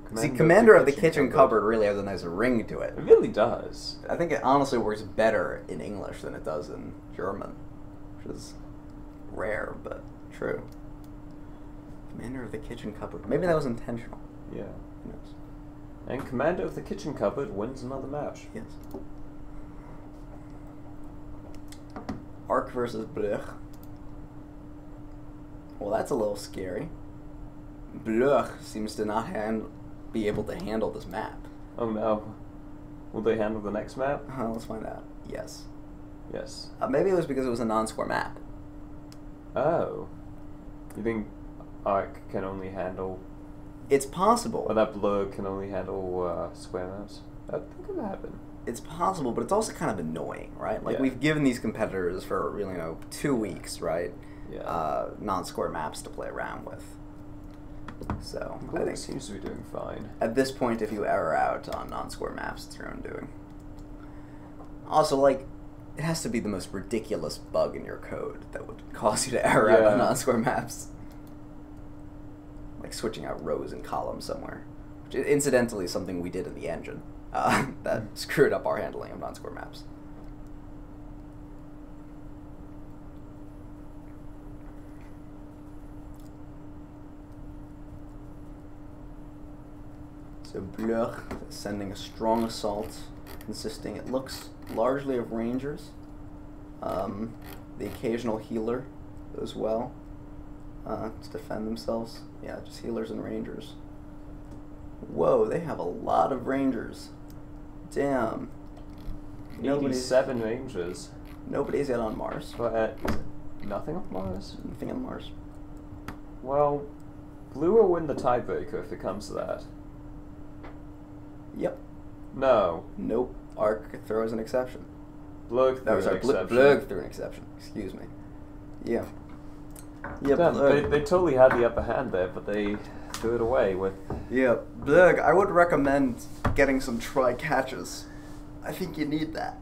Commander See, Commander of the kitchen cupboard really has a nice ring to it. It really does. I think it honestly works better in English than it does in German, which is rare, but true. Commander of the kitchen cupboard. Maybe that was intentional. Yeah. Who knows? And Commander of the kitchen cupboard wins another match. Yes. Arc versus Blech. Well, that's a little scary. Blech seems to not be able to handle this map. Oh no. Will they handle the next map? Let's find out. Yes. Yes. Maybe it was because it was a non-square map. Oh. You think Arc can only handle... It's possible. Or that Blur can only handle square maps? That could happen. It's possible, but it's also kind of annoying, right? Like, Yeah. we've given these competitors for, 2 weeks, right? Yeah. Non-square maps to play around with. So, I Blur think seems to be doing fine. at this point, if you error out on non-square maps, it's your own doing. Also, like, it has to be the most ridiculous bug in your code that would cause you to error out on non-square maps. Like switching out rows and columns somewhere. Which is incidentally something we did in the engine that screwed up our handling of non-square maps. So Blech is sending a strong assault consisting, it looks, largely of rangers. The occasional healer as well to defend themselves. Yeah, just healers and rangers. Whoa, they have a lot of rangers. Damn. 87 rangers. Nobody's yet on Mars. But nothing on Mars? Nothing on Mars. Well, Blue will win the tiebreaker if it comes to that. Yep. No. Nope. Arc throws an exception. Blurg threw an exception. Blurg threw an exception. Excuse me. Yeah. Yeah, Damn, Blurg. they totally had the upper hand there, but they do it away with. Yeah, Blurg, I would recommend getting some tri-catches. I think you need that.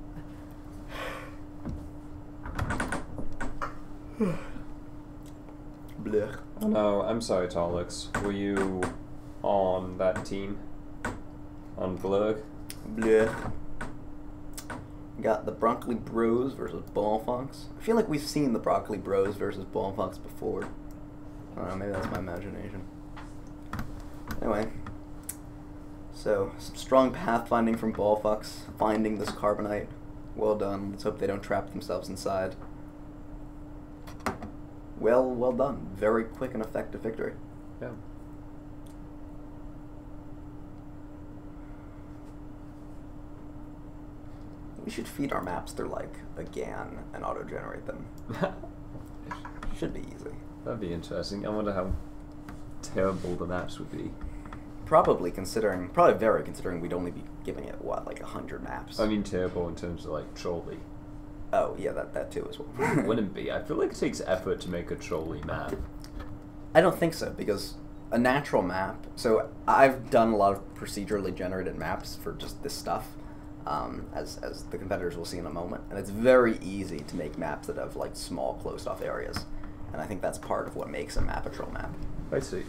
Blurg. Oh no, I'm sorry, Tolix. Were you on that team? On Blurg? Blurg. Got the Broccoli Bros versus Ballfunks. I feel like we've seen the Broccoli Bros versus Ballfunks before. I don't know, maybe that's my imagination. Anyway. So, some strong pathfinding from Ballfucks, finding this carbonite. Well done. Let's hope they don't trap themselves inside. Well done. Very quick and effective victory. Yeah. We should feed our maps through, like, a GAN and auto-generate them. Should be easy. That'd be interesting. I wonder how terrible the maps would be. Probably very considering we'd only be giving it, what, like 100 maps? I mean terrible in terms of, like, trolley. Oh, yeah, that too as well. Wouldn't be. I feel like it takes effort to make a trolley map. I don't think so, because a natural map... So, I've done a lot of procedurally generated maps for just this stuff. As the competitors will see in a moment. And it's very easy to make maps that have, like, small, closed-off areas. And I think that's part of what makes a map a troll map. I see.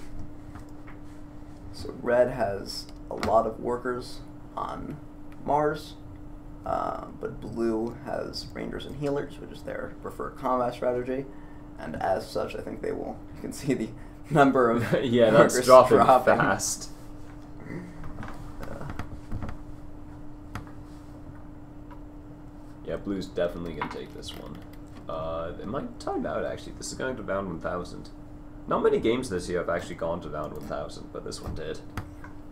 So Red has a lot of workers on Mars, but Blue has Rangers and Healers, which is their preferred combat strategy. And as such, I think they will... You can see the number of yeah, that's dropping fast. Yeah, Blue's definitely going to take this one. It might time out, actually. This is going to down 1,000. Not many games this year have actually gone to down 1,000, but this one did.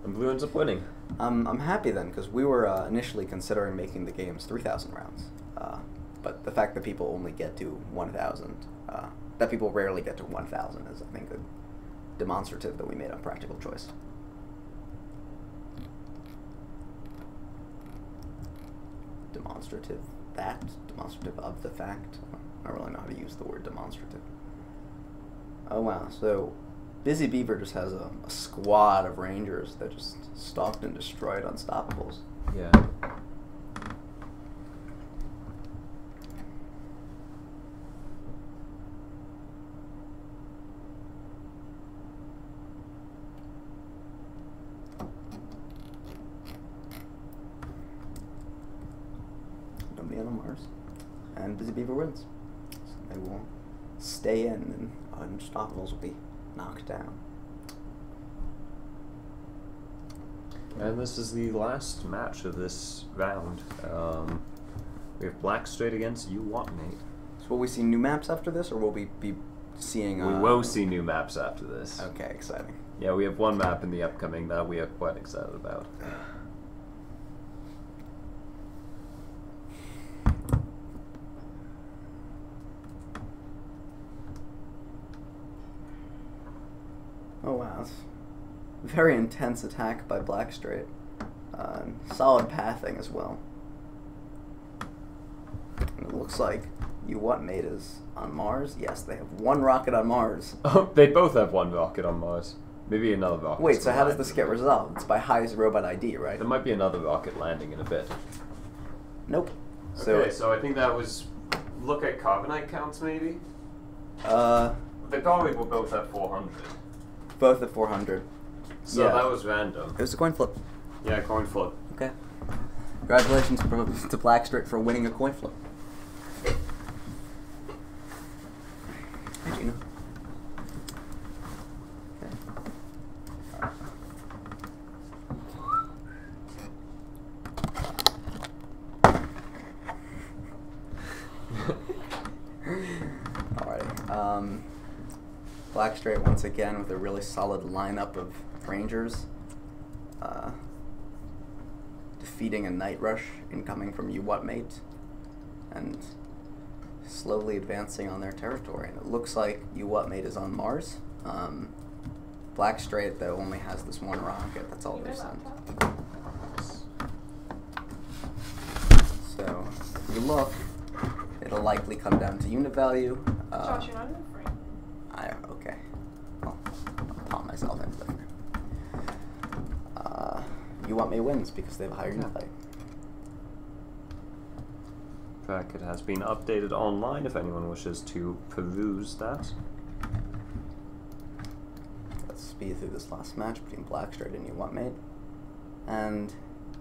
And Blue ends up winning. I'm happy then, because we were initially considering making the games 3,000 rounds. But the fact that people only get to 1,000, that people rarely get to 1,000 is, I think, a demonstrative that we made a practical choice. Demonstrative of the fact. I don't really know how to use the word demonstrative. Oh wow, so Busy Beaver just has a squad of Rangers that just stalked and destroyed Unstoppables. Yeah. Nobody on Mars. And Busy Beaver wins. So they will stay in, and Unstoppables will be knocked down. And this is the last match of this round. We have Black straight against You Want Mate. So will we see new maps after this, or will we be seeing... We will see new maps after this. Okay, exciting. Yeah, we have one map in the upcoming that we are quite excited about. Oh wow, very intense attack by Blackstraight. Solid pathing as well. And it looks like You What Mate is on Mars. Yes, they have one rocket on Mars. Oh, they both have one rocket on Mars. Maybe another rocket. Wait, so how does this get resolved? It's by highest robot ID, right? There might be another rocket landing in a bit. Nope. Okay, so I think that was... Look at carbonite counts, maybe? The Gari were both at 400. Both at 400. So yeah. that was random. It was a coin flip. Yeah, coin flip. Okay. Congratulations to Blackstraight for winning a coin flip. Hi, Gina. Alrighty. Blackstraight once again with a really solid lineup of Rangers. Defeating a Night Rush incoming from You What Mate. And slowly advancing on their territory. And it looks like You What Mate is on Mars. Blackstraight, though, only has this one rocket. That's all they've sent. So, if you look, it'll likely come down to unit value. Josh, you're not in the frame. Okay. Well, I'll pop myself into there. You Want Me wins because they have a higher unit value. Bracket has been updated online if anyone wishes to peruse that. Let's speed through this last match between Blackstride and You Want Made. And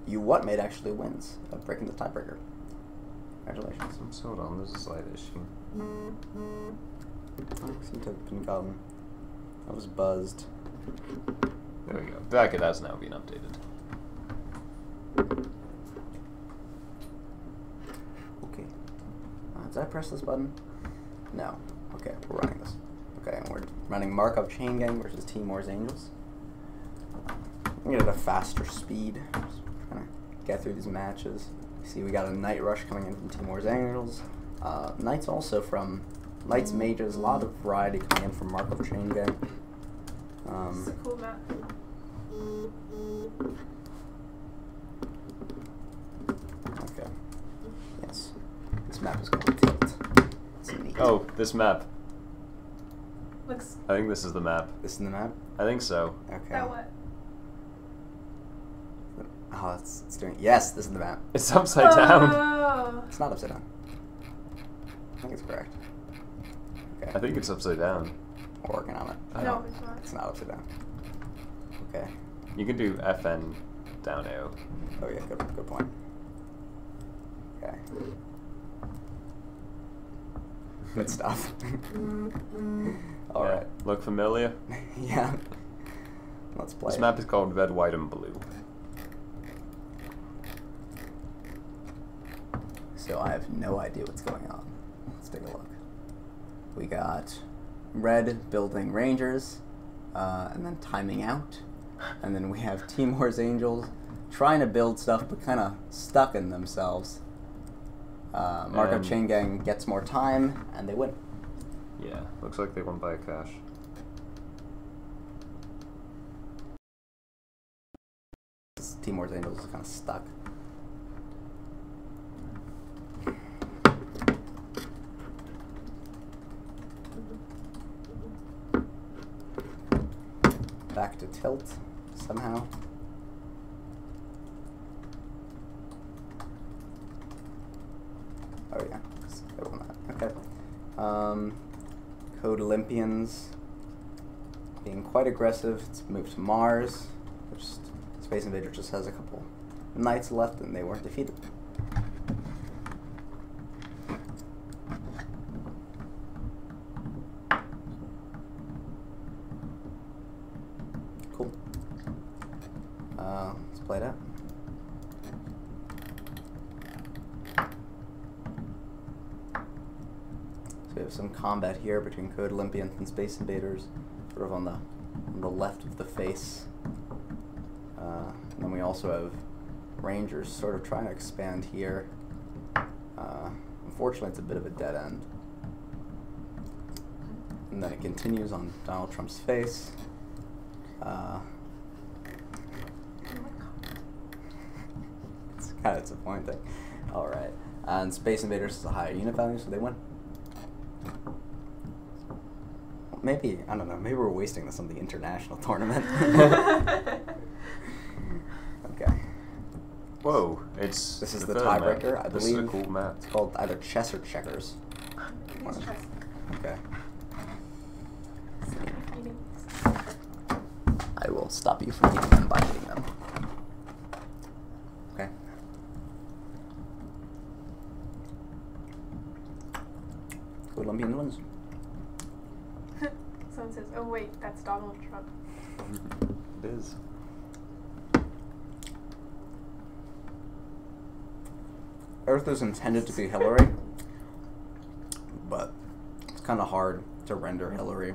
You Want Made actually wins, breaking the tiebreaker. Congratulations. Hold on, there's a slight issue. I seem to have been gotten. I was buzzed. There we go. Bracket has now been updated. Okay. Did I press this button? No. Okay, we're running this. Okay, and we're running Markov Chain Gang versus Timor's Angels. I'm gonna get a faster speed. Just trying to get through these matches. See, we got a Night Rush coming in from Timor's Angels. Knights also from Knights Mages. A lot of variety coming in from Markov Chain Gang. It's a cool map. Okay. Yes. This map is called Tilt. It's neat. Oh, this map. Looks. I think this is the map. This is the map? I think so. Okay. That what? Oh, it's doing. Yes, this is the map. It's upside down. Oh. It's not upside down. I think it's correct. Okay. I think it's upside down. We're working on it. No, it's not. It's not upside down. Okay. You can do FN down arrow. Oh yeah, good point. Okay. Good stuff. All right. Look familiar? Yeah. Let's play. This map is called Red, White, and Blue. So I have no idea what's going on. Let's take a look. We got red building Rangers, and then timing out. And then we have Timor's Angels trying to build stuff but kind of stuck in themselves. Markov Chain Gang gets more time, and they win. Yeah, looks like they won by a cash. Timor's Angels is kind of stuck. Back to Tilt, somehow. Oh yeah, they won that. Okay. Code Olympians being quite aggressive. It's moved to Mars, which Space Invader just has a couple knights left, and they weren't defeated. Cool. Let's play it out. So we have some combat here between Code Olympians and Space Invaders, sort of on the left of the face. And then we also have Rangers sort of trying to expand here. Unfortunately, it's a bit of a dead end. And then it continues on Donald Trump's face. It's kind of disappointing. Alright. And Space Invaders is a higher unit value, so they win. Maybe, I don't know, maybe we're wasting this on the international tournament. Okay. Whoa, it's... This is the third tiebreaker, map. I This is believe. a cool map. It's called either chess or checkers. It's chess. Okay. Eating. I will stop you from eating them by eating them. Okay. Code Olympian wins. Someone says, "Oh wait, that's Donald Trump." It is. Earth is intended to be Hillary, but it's kind of hard to render Hillary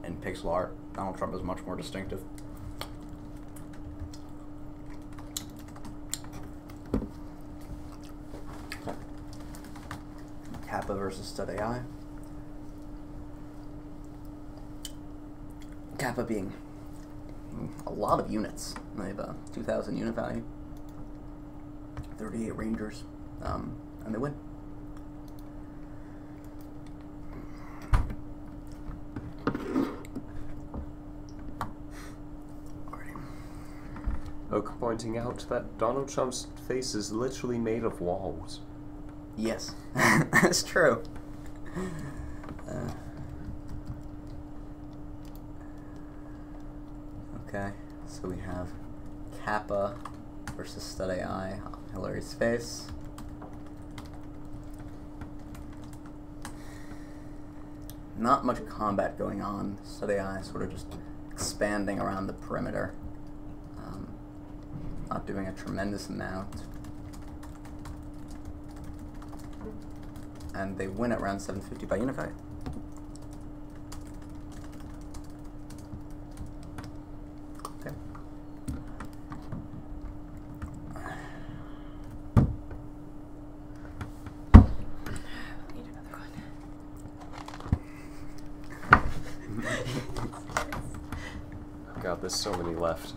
in pixel art. Donald Trump is much more distinctive. Okay. Kappa versus Stud AI. Kappa being a lot of units. They have a 2,000 unit value. 38 Rangers. And they win. Oak pointing out that Donald Trump's face is literally made of walls. Yes, that's true. Okay, so we have Kappa versus Stud AI on Hillary's face. Not much combat going on. Stud AI sort of just expanding around the perimeter. Not doing a tremendous amount. And they win at round 750 by Unify. Okay. Need another one. God, there's so many left.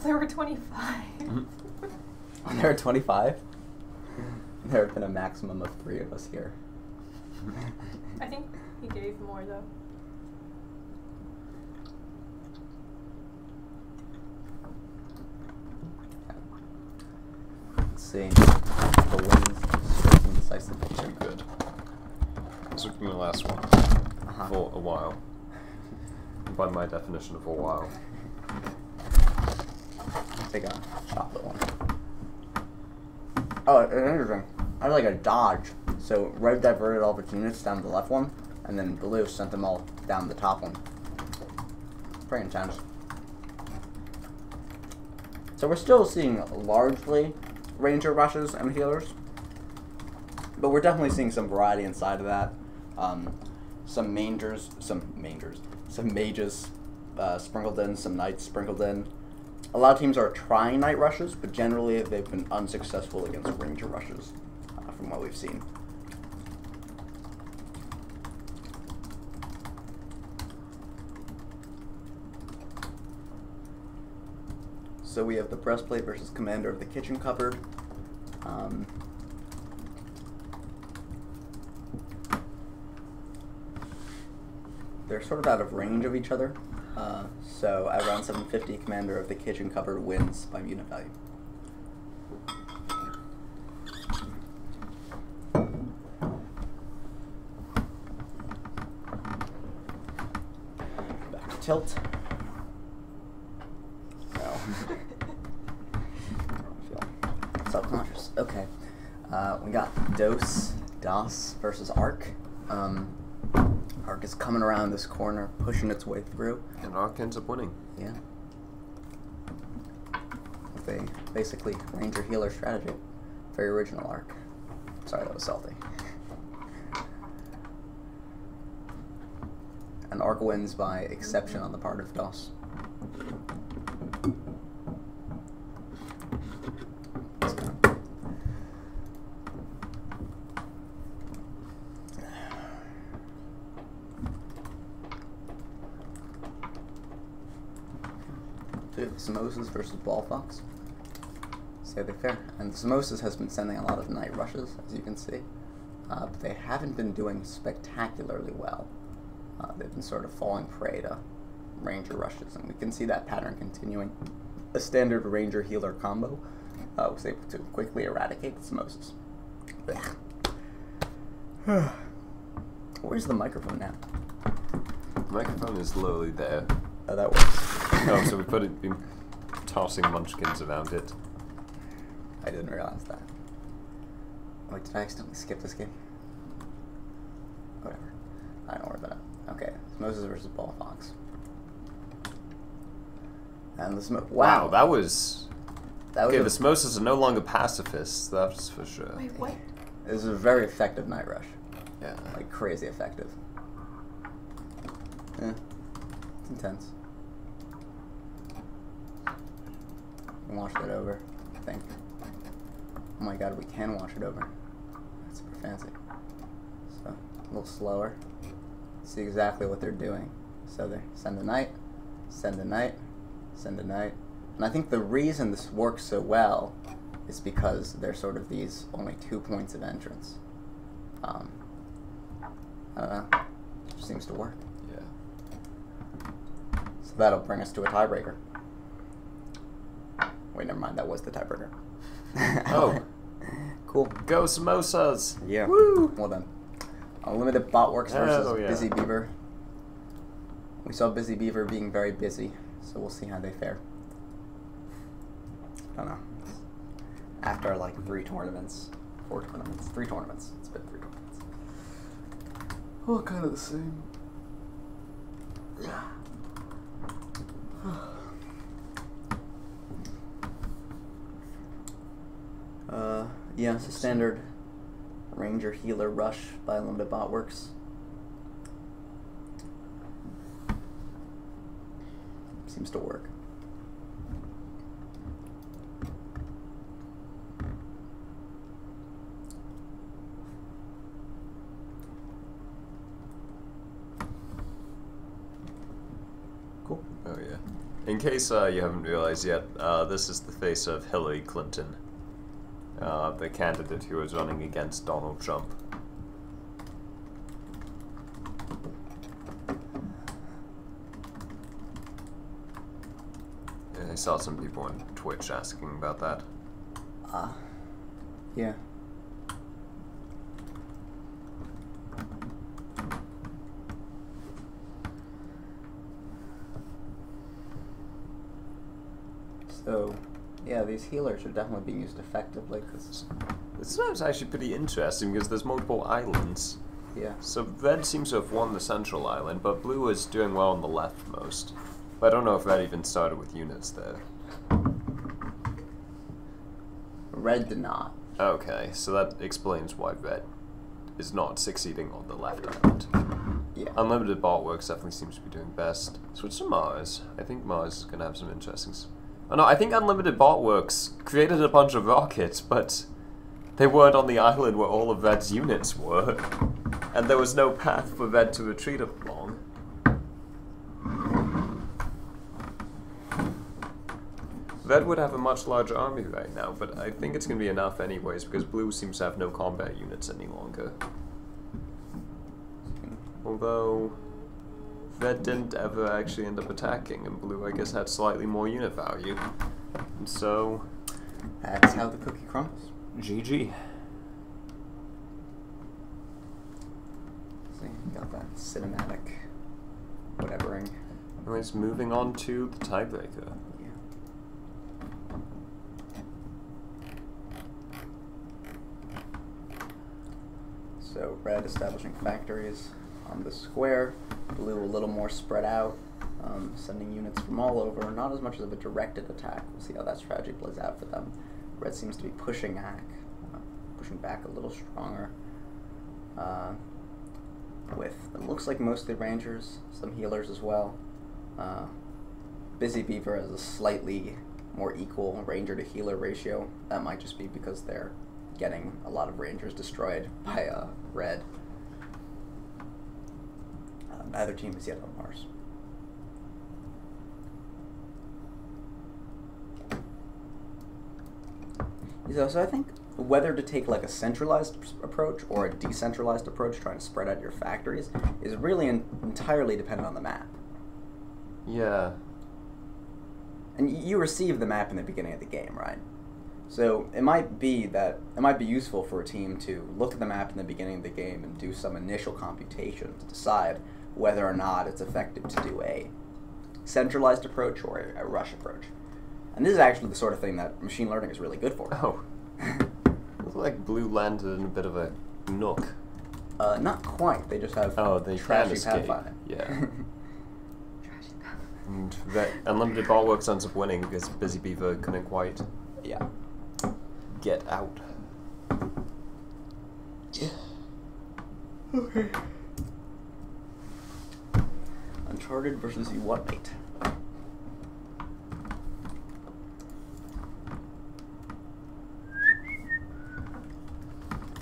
There were 25. There are 25? There have been a maximum of 3 of us here. I think he gave more though. Let's see. The wins, striking decisive picture. Good. This will be my last one. For a while. By my definition of a while. Take a chocolate one. Oh, it's interesting. I had like a dodge. So red diverted all of its units down to the left one, and then blue sent them all down the top one. Pretty intense. So we're still seeing largely ranger rushes and healers, but we're definitely seeing some variety inside of that. Some mages sprinkled in, some knights sprinkled in. A lot of teams are trying night rushes, but generally they've been unsuccessful against ranger rushes, from what we've seen. So we have the breastplate versus commander of the kitchen cupboard. They're sort of out of range of each other. So at round 750, commander of the kitchen cupboard wins by unit value. Back to tilt. No. I feel self-conscious. Okay. We got DOS versus Arc. Arc is coming around this corner, pushing its way through. And Arc ends up winning. Yeah. With a basically ranger healer strategy. Very original Arc. Sorry, that was salty. And Arc wins by exception on the part of DOS. The Samosas versus Ballfox. Say they're fair. And the Samosas has been sending a lot of night rushes, as you can see. But they haven't been doing spectacularly well. They've been sort of falling prey to ranger rushes, and we can see that pattern continuing. A standard ranger healer combo was able to quickly eradicate the Samosas. Where's the microphone now? The microphone is literally there. Oh, that works. Oh, so we've been tossing munchkins around it. I didn't realize that. Wait, did I accidentally skip this game? Whatever. I don't worry about it. Okay, Moses versus Ballfox. And the wow, that was... okay, the Samosas are no longer pacifists, that's for sure. Wait, what? It was a very effective night rush. Yeah. Like, crazy effective. Yeah. It's intense. We can wash that over, I think. Oh my god, we can wash it over. That's super fancy. So, a little slower. See exactly what they're doing. So they send a knight, send a knight, send a knight. And I think the reason this works so well is because there's sort of these only 2 points of entrance. I don't know. It just seems to work. Yeah. So that'll bring us to a tiebreaker. Wait, never mind. That was the tiebreaker. Oh. Cool. Go samosas! Yeah. Woo! Well done. Unlimited Botworks versus Oh, yeah. Busy Beaver. We saw Busy Beaver being very busy, so we'll see how they fare. I don't know. After like 3 tournaments, 4 tournaments, 3 tournaments. It's been 3 tournaments. All kind of the same. Yeah. Yeah, it's a standard Ranger Healer Rush by Unlimited Botworks. Seems to work. Cool. Oh yeah. In case you haven't realized yet, this is the face of Hillary Clinton, the candidate who was running against Donald Trump. Yeah, I saw some people on Twitch asking about that. Yeah. So, yeah, these healers are definitely being used effectively, because... This is actually pretty interesting because there's multiple islands. Yeah. So Red seems to have won the central island, but Blue is doing well on the leftmost. But I don't know if Red even started with units there. Red did not. Okay, so that explains why Red is not succeeding on the left island. Yeah. Unlimited Boltworks definitely seems to be doing best. Switch to Mars. I think Mars is going to have some interesting... Oh no, I think Unlimited Boltworks created a bunch of rockets, but they weren't on the island where all of Red's units were. And there was no path for Red to retreat along. Red would have a much larger army right now, but I think it's going to be enough anyways, because Blue seems to have no combat units any longer. Although, Red didn't ever actually end up attacking, and Blue, I guess, had slightly more unit value. And so... That's how the cookie crumbles. GG. See, got that cinematic whatevering. Anyways, moving on to the tiebreaker. So red establishing factories on the square, blue a little more spread out, sending units from all over, not as much of a directed attack. We'll see how that strategy plays out for them. Red seems to be pushing back a little stronger, with, it looks like mostly rangers, some healers as well. Busy Beaver has a slightly more equal ranger to healer ratio. That might just be because they're getting a lot of rangers destroyed by red. Neither team is yet on Mars. So I think whether to take like a centralized approach or a decentralized approach, trying to spread out your factories, is really entirely dependent on the map. Yeah. And you receive the map in the beginning of the game, right? So it might be useful for a team to look at the map in the beginning of the game and do some initial computation to decide whether or not it's effective to do a centralized approach or a rush approach. And this is actually the sort of thing that machine learning is really good for. Oh. Looks like Blue landed in a bit of a nook. Not quite. They just have they trashy can escape. pathfinding. Yeah. And that Unlimited Boltworks ends up winning because Busy Beaver couldn't quite get out. Yeah. Okay. Uncharted versus you what, mate?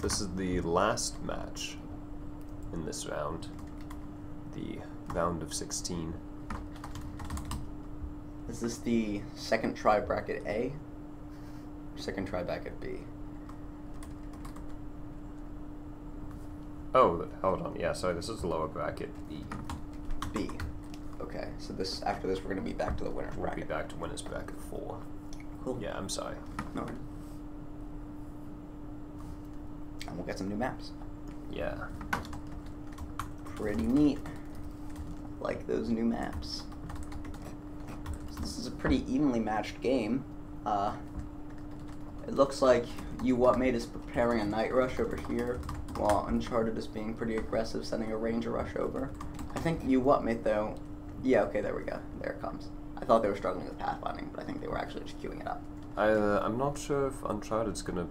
This is the last match in this round. The round of 16. Is this the second try bracket A? Or second try bracket B? Oh, hold on. Yeah, sorry, this is the lower bracket B. B. Okay, so after this we're going to be back to the winner's We'll bracket. be back to winner's bracket 4. Cool. Yeah, I'm sorry. No worries. And we'll get some new maps. Yeah. Pretty neat. Like those new maps. So this is a pretty evenly matched game. It looks like What is preparing a night rush over here, while Uncharted is being pretty aggressive, sending a ranger rush over. I think What though. Yeah, okay, there we go. There it comes. I thought they were struggling with pathfinding, but I think they were actually just queuing it up. I'm not sure if Uncharted's gonna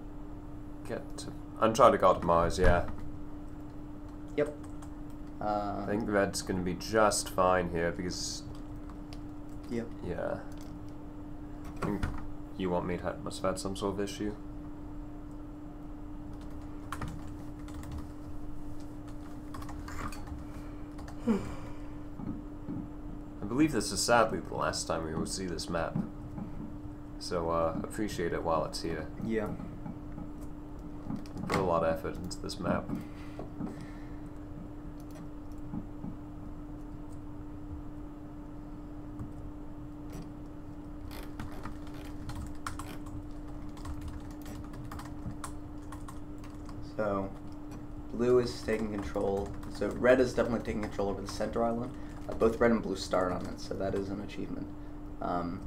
get to... Uncharted got to Mars, yeah. Yep. I think Red's gonna be just fine here because... Yep. Yeah. I think must have had some sort of issue. I believe this is sadly the last time we will see this map. So, appreciate it while it's here. Yeah. Put a lot of effort into this map. So, blue is taking control. So red is definitely taking control over the center island. Both red and blue start on it, so that is an achievement. And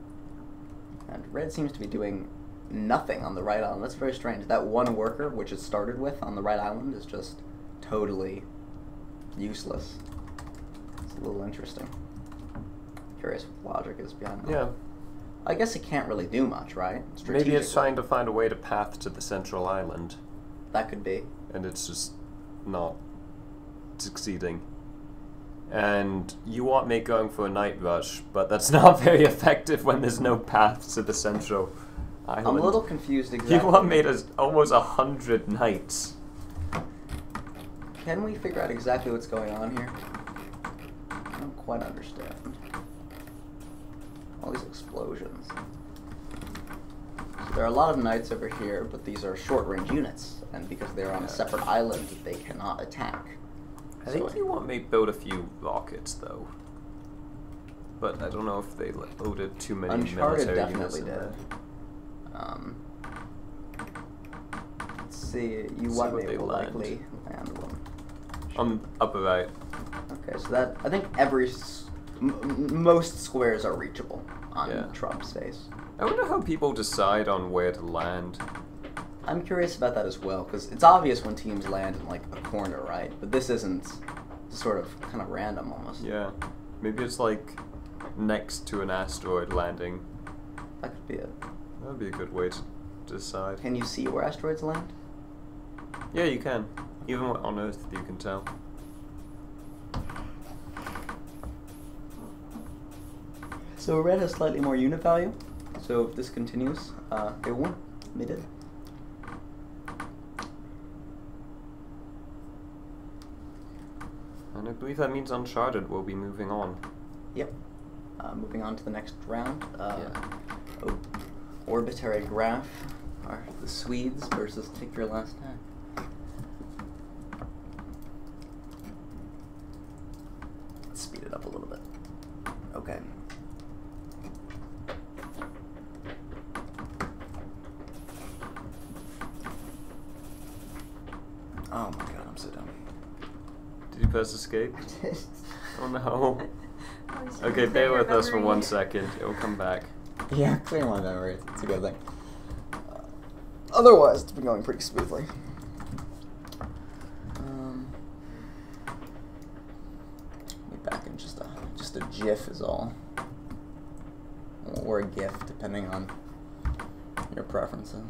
red seems to be doing nothing on the right island. That's very strange. That one worker, which it started with on the right island, is just totally useless. It's a little interesting. Curious what the logic is behind that. Yeah. I guess it can't really do much, right? Maybe it's trying to find a way to path to the central island. That could be. And it's just not succeeding. And you want me going for a night rush, but that's not very effective when there's no path to the central island. I'm a little confused exactly. You want made us almost 100 nights. Can we figure out exactly what's going on here? I don't quite understand. All these explosions. So there are a lot of knights over here, but these are short-range units, and because they're on a separate island, they cannot attack. I think you want me to build a few rockets, though. But I don't know if they loaded too many Uncharted military definitely units in did. there. Let's see, what may they will land. likely land one. Upper right. Okay, so that I think most squares are reachable on Trump's face. I wonder how people decide on where to land. I'm curious about that as well, because it's obvious when teams land in like a corner, right? But this isn't. It's sort of kind of random almost. Yeah, maybe it's like next to an asteroid landing. That could be it. That would be a good way to decide. Can you see where asteroids land? Yeah, you can. Even on Earth, you can tell. So red has slightly more unit value. So if this continues, they won. They did. And I believe that means Uncharted will be moving on. Yep. Moving on to the next round. Yeah. Orbitary graph are the Swedes versus Take Your Last Stand. Let's speed it up a little bit. Okay. Oh my god, I'm so dumb. Did you press escape? I did. Oh no. Okay, bear with us for 1 second. It will come back. Yeah, clear my memory. It's a good thing. Otherwise, it's been going pretty smoothly. Be back in just a GIF is all, or a GIF, depending on your preferences.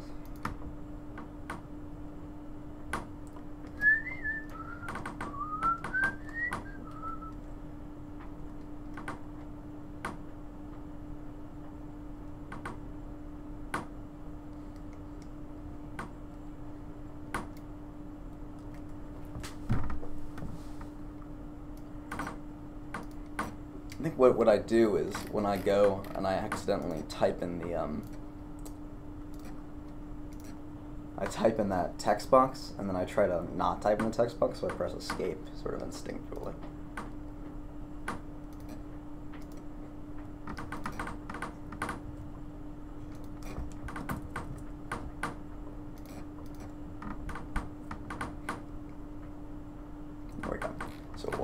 I think what I do is when I go and I accidentally type in the I type in that text box and then I try to not type in the text box, so I press escape sort of instinctively.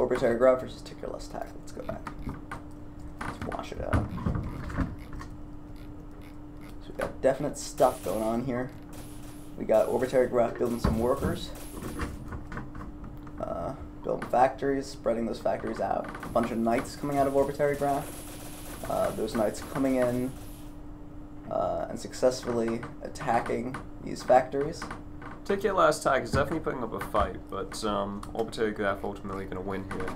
Orbitary Grab versus Tickerless Tack. Let's go back. Let's wash it out. So we've got definite stuff going on here. We got Orbitary Graph building some workers. Building factories, spreading those factories out. A bunch of knights coming out of Orbitary Graph. Those knights coming in and successfully attacking these factories. Ticket last tag is definitely putting up a fight, but Orbitary Graph ultimately going to win here.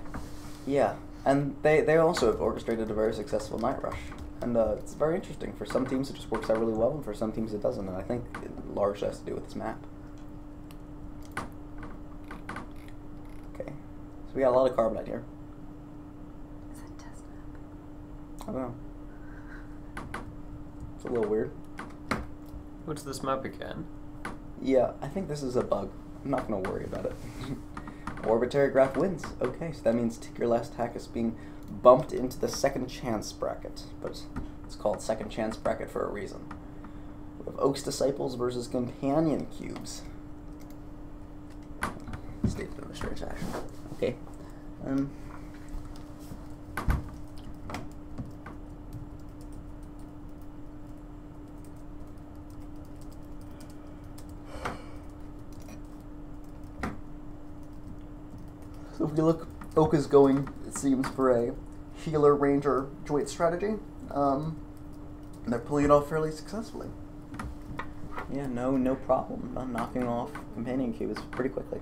Yeah, and they also have orchestrated a very successful Night Rush. And it's very interesting. For some teams it just works out really well, and for some teams it doesn't, and I think it largely has to do with this map. Okay, so we got a lot of carbonite here. Is that test map? I don't know. It's a little weird. What's this map again? Yeah, I think this is a bug. I'm not going to worry about it. Orbitary Graph wins. Okay, so that means Tick Your Last Tack is being bumped into the second chance bracket. But it's called second chance bracket for a reason. We have Oak's Disciples versus Companion Cubes. State Administrator action. Okay. So if you look, Oak is going, it seems, for a healer-ranger joint strategy. And they're pulling it off fairly successfully. Yeah, no problem. I'm knocking off companion cubes pretty quickly.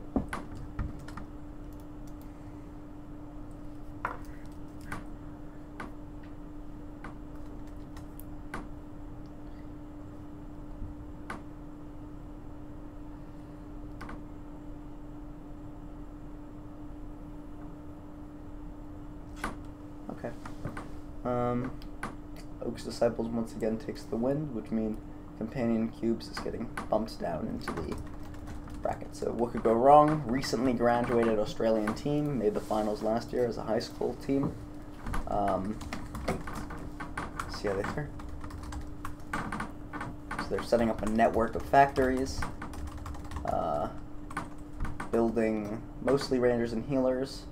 Okay. Oak's Disciples once again takes the win, which means Companion Cubes is getting bumped down into the bracket. So what could go wrong? Recently graduated Australian team, made the finals last year as a high school team. See how they fare. So they're setting up a network of factories, building mostly rangers and healers,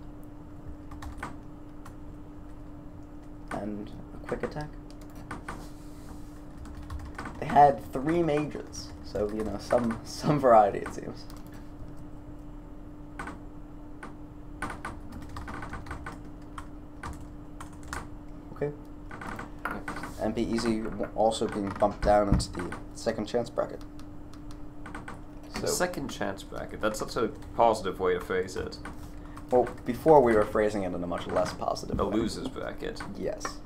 and a quick attack. They had 3 mages, so you know, some variety it seems. Okay. MP Easy also being bumped down into the second chance bracket. The second chance bracket. That's such a positive way to phrase it. Well, before we were phrasing it in a much less positive A way. loser's bracket. Yes.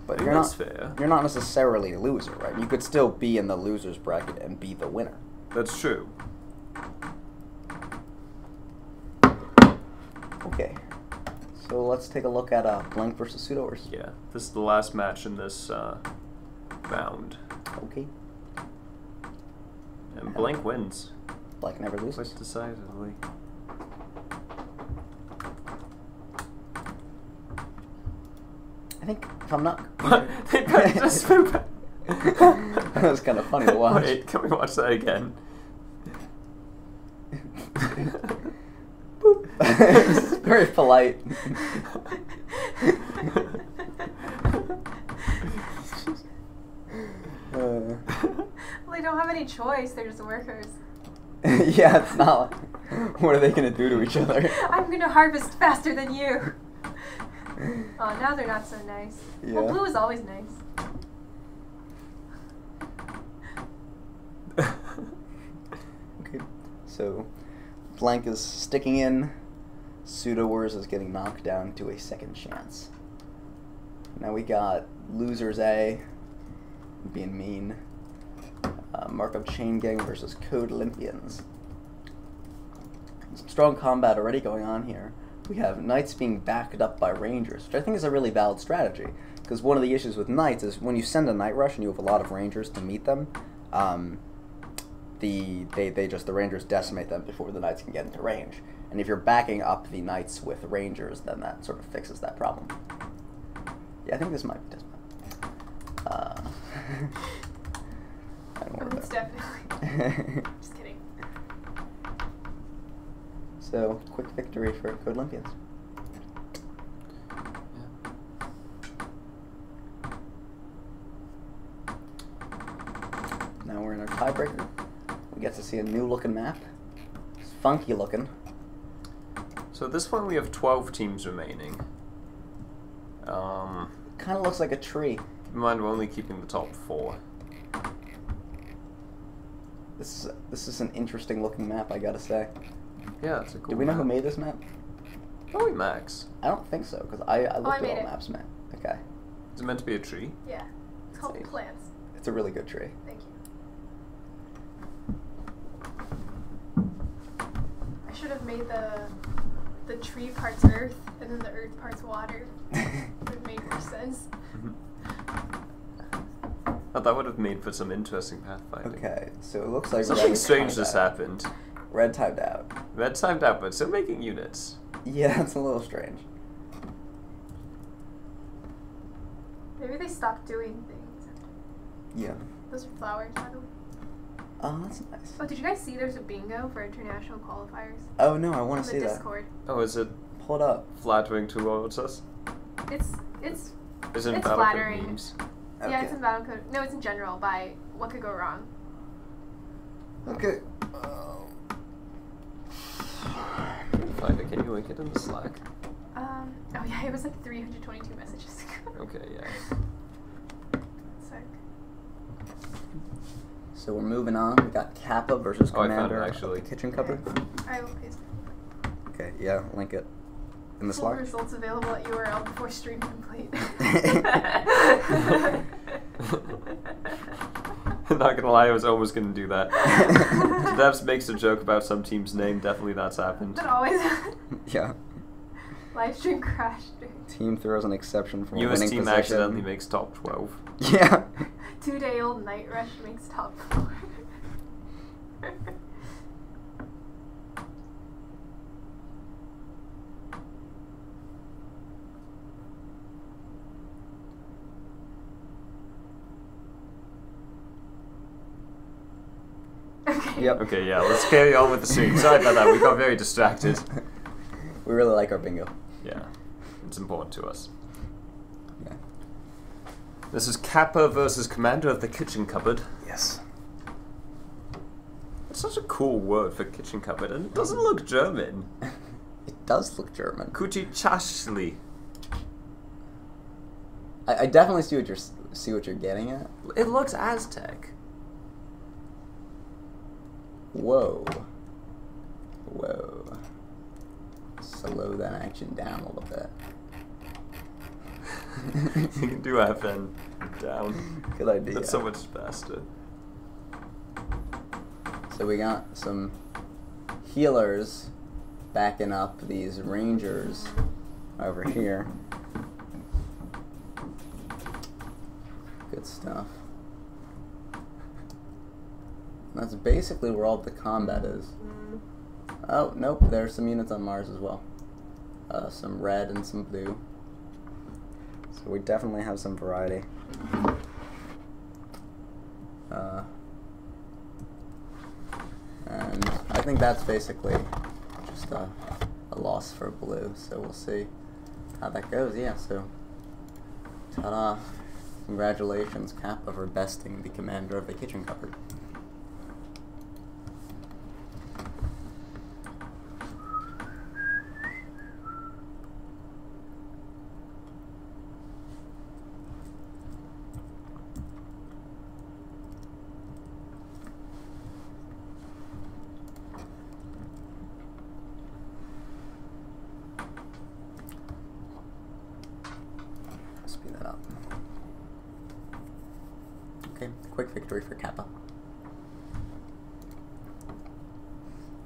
But I think you're that's not fair. You're not necessarily a loser, right? You could still be in the loser's bracket and be the winner. That's true. Okay. So let's take a look at Blank versus Pseudo-Wars. Yeah, this is the last match in this round. Okay. And Blank wins. Blank never loses. Quite decidedly. I think, if I'm not... They both just went back. That was kind of funny to watch. Wait, can we watch that again? It's very polite. Well, they don't have any choice. They're just workers. Yeah, it's not. What are they gonna do to each other? I'm gonna harvest faster than you. Oh, now they're not so nice. Yeah. Well, blue is always nice. Okay, so Blank is sticking in. Pseudo-Wars is getting knocked down to a second chance. Now we got Losers A being mean. Markup Chain Gang versus Code Olympians. Some strong combat already going on here. We have Knights being backed up by Rangers, which I think is a really valid strategy. Because one of the issues with Knights is when you send a Night Rush and you have a lot of Rangers to meet them, the Rangers decimate them before the Knights can get into range. And if you're backing up the Knights with Rangers, then that sort of fixes that problem. Yeah, I think this might be Desmond. I don't worry It's about definitely. Just kidding. So, quick victory for Code Olympians. tiebreaker. We get to see a new looking map. It's funky looking. So this one we have 12 teams remaining. Kind of looks like a tree. Keep in mind we're only keeping the top 4. This is an interesting looking map, I gotta say. Yeah, it's a cool Do we know map. who made this map? Probably Max. I don't think so, because I looked at made all it. maps, man. Okay. Is it meant to be a tree? Yeah. It's called Same. plants. It's a really good tree. Thank you. I should have made the tree parts earth and then the earth parts water. It would make more sense. Oh, that would have made for some interesting pathfinding. Okay, so it looks like Something red strange timed just out. happened. Red timed out. Red timed out, but still making units. Yeah, that's a little strange. Maybe they stopped doing things. Yeah. Those are flowers, by the way. Oh, that's nice. Oh, did you guys see there's a bingo for international qualifiers? Oh no, I want On to the see that. Discord. Oh, is it Pull it up. flattering towards us? It's Is it It's Battlecode flattering. memes? yeah, it's in Battlecode. No, it's in general by What Could Go Wrong. Okay. Find it. Can you link it in the Slack? Oh yeah, it was like 322 messages ago. Okay, yeah. Sick. So we're moving on. We got Kappa versus Oh, I found it, Commander actually. of the Kitchen Cupboard. I will paste it. Okay, yeah, link it in the Full Slack. results available at URL before stream complete. Not gonna lie, I was almost gonna do that. Devs makes a joke about some team's name. Definitely that's happened. That always Yeah. live stream crashed. Team throws an exception from a US winning team position. accidentally makes top 12. Yeah. 2-day-old Night Rush makes top 4. Okay. Yep. Okay, yeah, let's carry on with the stream. Sorry about that, we got very distracted. We really like our bingo. Yeah, it's important to us. Yeah. This is Kappa versus Commander of the Kitchen Cupboard. Yes. It's such a cool word for kitchen cupboard, and it doesn't look German. It does look German. Kuchichashli. I definitely see what you're getting at. It looks Aztec. Whoa. Whoa. Slow that action down a little bit. You can do FN down. Good idea. That's so much faster. So we got some healers backing up these rangers over here. Good stuff. That's basically where all the combat is. Oh, nope, there's some units on Mars as well. Some red and some blue. So we definitely have some variety. And I think that's basically just a loss for blue, so we'll see how that goes. Yeah, so ta-da. Congratulations, Kappa, for besting the commander of the kitchen cupboard. Speed that up. Okay, quick victory for Kappa.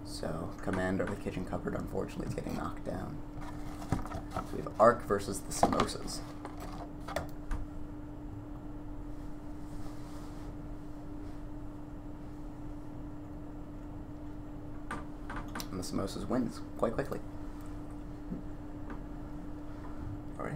So, commander of the kitchen cupboard unfortunately is getting knocked down. So we have Ark versus the Samosas. And the Samosas wins quite quickly. Alright.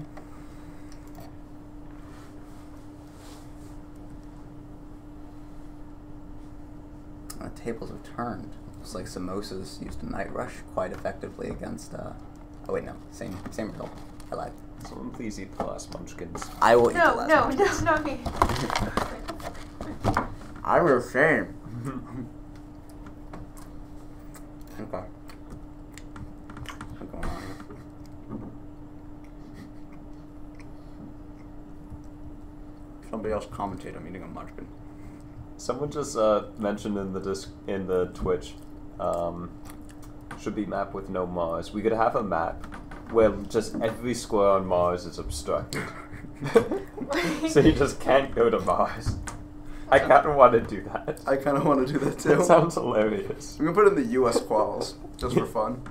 The tables have turned. Looks like Samosas used a Night Rush quite effectively against, oh wait, no, same result. I lied. Someone please eat the last munchkins. I will eat the No, last no, one. no, not me. I will same. somebody else commentate I'm eating a munchkin. Someone just mentioned in the Twitch, should be map with no Mars. We could have a map where just every square on Mars is obstructed. So you just can't go to Mars. I kind of want to do that. I kind of want to do that too. That sounds hilarious. I'm gonna put it in the U.S. quals just for fun.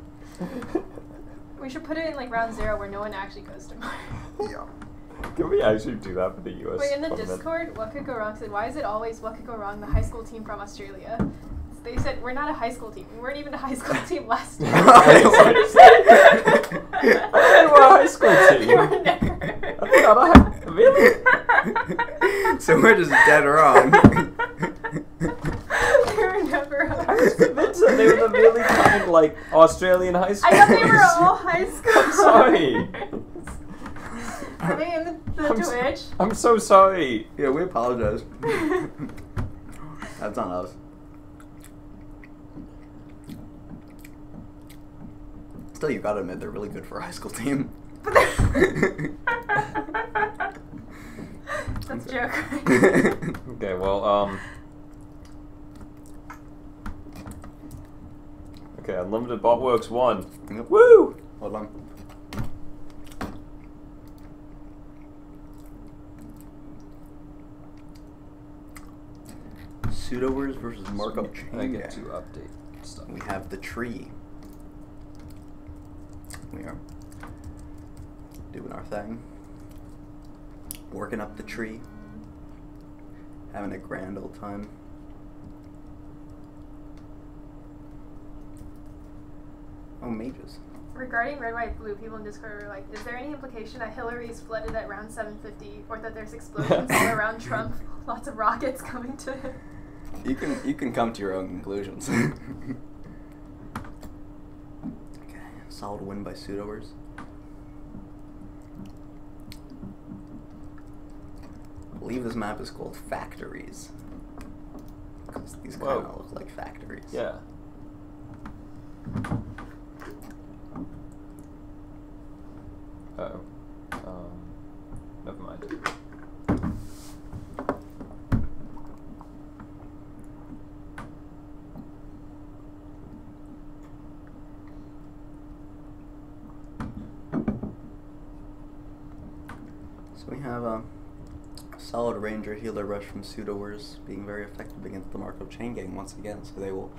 We should put it in like round 0 where no one actually goes to Mars. Yeah. Can we actually do that for the US? Wait, in the tournament? Discord, what could go wrong said, why is it always what could go wrong, the high school team from Australia? They said, we're not a high school team. We weren't even a high school team last year. I were a high school team. We were never. Really? So we're just dead wrong. They were never a I was convinced that they were the really kind of like Australian high school. I thought they were all high school. I'm sorry. Are they in the Twitch? I'm so sorry. Yeah, we apologize. That's on us. Still, you gotta admit, they're really good for a high school team. That's a joke. Okay, well, okay, Unlimited Bot Works 1. Yep. Woo! Hold on. Pseudo-Wars versus Markup I Chain get to Gang. update stuff. We have the tree. We are doing our thing. Working up the tree. Having a grand old time. Oh, mages. Regarding red, white, blue, people in Discord were like, is there any implication that Hillary's flooded at round 750 or that there's explosions all around Trump? Lots of rockets coming to him. You can come to your own conclusions. Okay, solid win by Pseudo-Wars. I believe this map is called Factories. Because these kind of look like factories. Yeah. Uh-oh. Never mind. So we have a solid Ranger Healer Rush from Pseudo-Wars being very effective against the Markup Chain Gang once again. So they will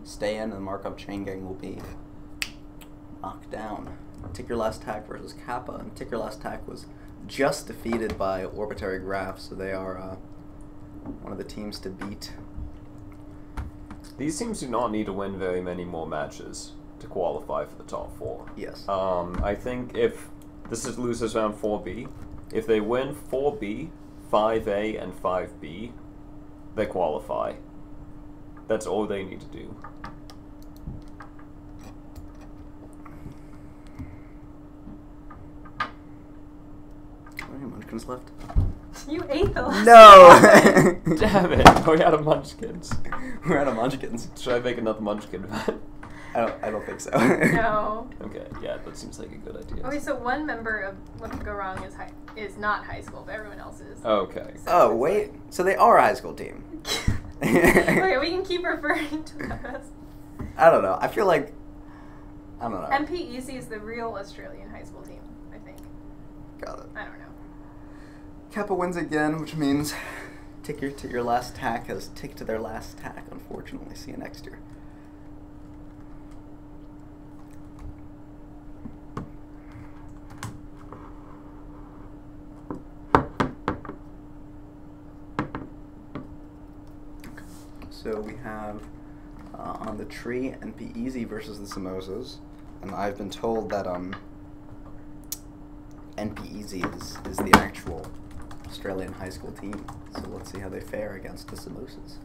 stay in and the Markup Chain Gang will be knocked down. Tick Your Last Tack versus Kappa, and Tick Your Last Tack was just defeated by Orbitary Graph, so they are one of the teams to beat. These teams do not need to win very many more matches to qualify for the top 4. Yes. I think if this is losers round 4B, if they win 4B, 5A, and 5B, they qualify. That's all they need to do. How many munchkins left? You ate the last No! Damn it! We're out of munchkins. We're out of munchkins. Should I make another munchkin? I don't think so. No. Okay, yeah, that seems like a good idea. Okay, so one member of What Could Go Wrong is not high school, but everyone else is. Okay. So Oh, it's wait. So they are a high school team. Okay, we can keep referring to those. I don't know. I feel like... I don't know. MPEC is the real Australian high school team, I think. Got it. I don't know. Kappa wins again, which means Tick Your Last Tack has ticked to their last tack, unfortunately. See you next year. So we have on the tree NP-Easy versus the Samosas, and I've been told that NP-Easy is the actual Australian high school team. So let's see how they fare against the Samosas.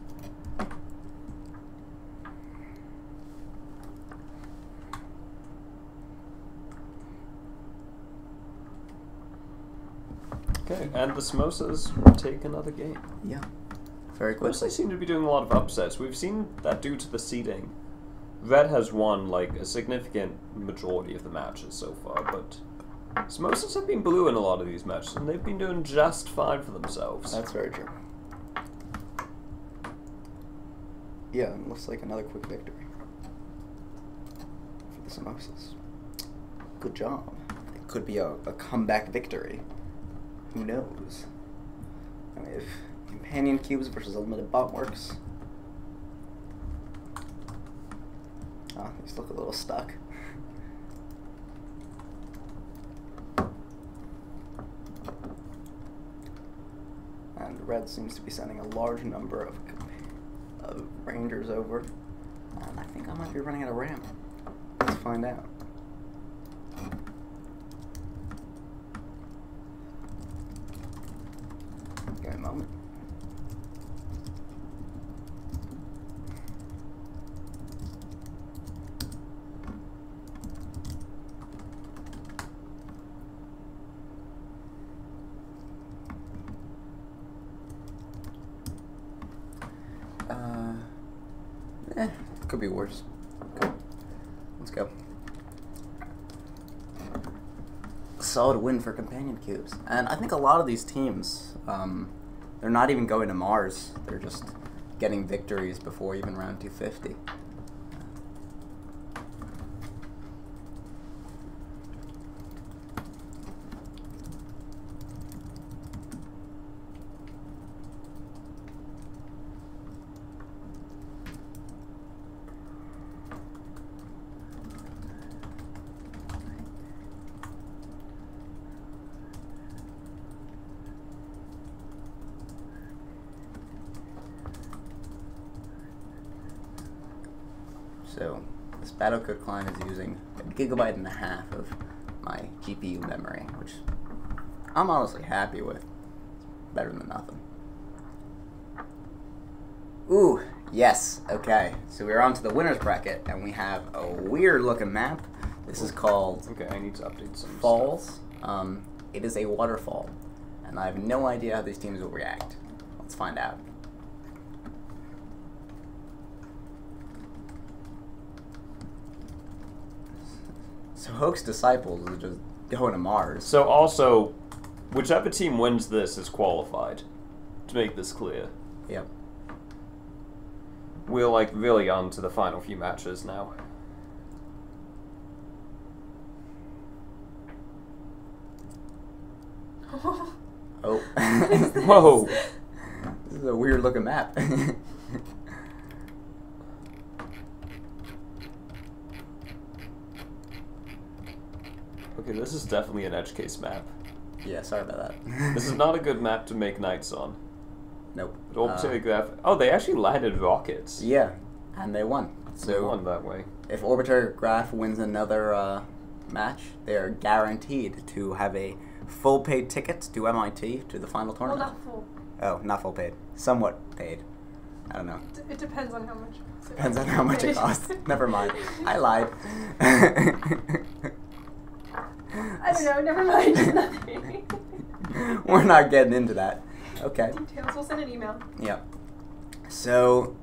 Okay, and the Samosas take another game. Yeah, very Of course, they quickly. seem to be doing a lot of upsets. We've seen that due to the seeding. Red has won like a significant majority of the matches so far, but Samosas have been blue in a lot of these matches, and they've been doing just fine for themselves. That's very true. Yeah, it looks like another quick victory for the Samosas. Good job. It could be a comeback victory. Who knows? I mean, if companion cubes versus unlimited bot works. Oh, these look a little stuck. And red seems to be sending a large number of rangers over. And I think I might be running out of ramp. Let's find out. Give me a moment. Could be worse. Okay. Let's go. Solid win for companion cubes. And I think a lot of these teams, they're not even going to Mars. They're just getting victories before even round 250. So this Battlecode client is using 1.5 GB of my GPU memory, which I'm honestly happy with. It's better than nothing. Ooh, yes, okay. So we're on to the winner's bracket, and we have a weird looking map. This is called Okay, I need to update some Falls. It is a waterfall, and I have no idea how these teams will react. Let's find out. So Hoax Disciples is just going to Mars. So also, whichever team wins this is qualified. To make this clear. Yep. We're like really on to the final few matches now. Oh. Whoa! This is a weird looking map. Okay, this is definitely an edge case map. Yeah, sorry about that. This is not a good map to make knights on. Nope. Oh, they actually landed rockets. Yeah, and they won. So They won that way. if Orbiter Graph wins another match, they are guaranteed to have a full paid ticket to MIT to the final Well, tournament. not full. Oh, not full paid. Somewhat paid. I don't know. It depends on how much. Depends on how much it costs. Never mind. I lied. I don't know. Never mind. Nothing. We're not getting into that. Okay. Details. We'll send an email. Yeah. So,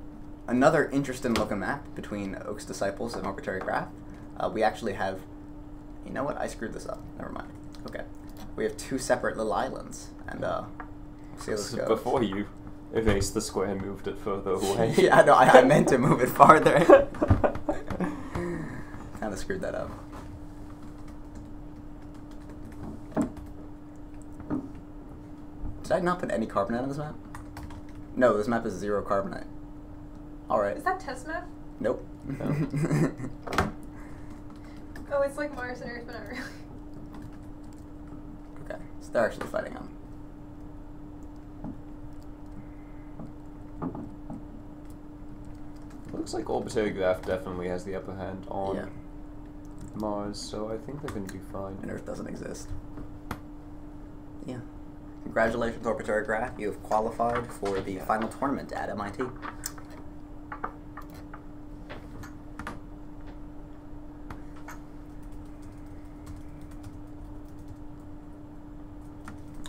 another interesting looking map between Oak's Disciples and Arbitrary Graph. We actually have... You know what? I screwed this up. Never mind. Okay. We have two separate little islands. And, we'll see how this goes. Before you erased the square and moved it further away. Yeah, no, I meant to move it farther. Kind of screwed that up. Did I not put any carbonite on this map? No, this map is 0 carbonite. Alright. Is that test map? Nope. Oh, it's like Mars and Earth, but not really. Okay, so they're actually fighting on. Looks like Orbiter Graph definitely has the upper hand on Yeah. Mars, so I think they're going to be fine. And Earth doesn't exist. Yeah. Congratulations, Orbiter Graph. You have qualified for the final tournament at MIT.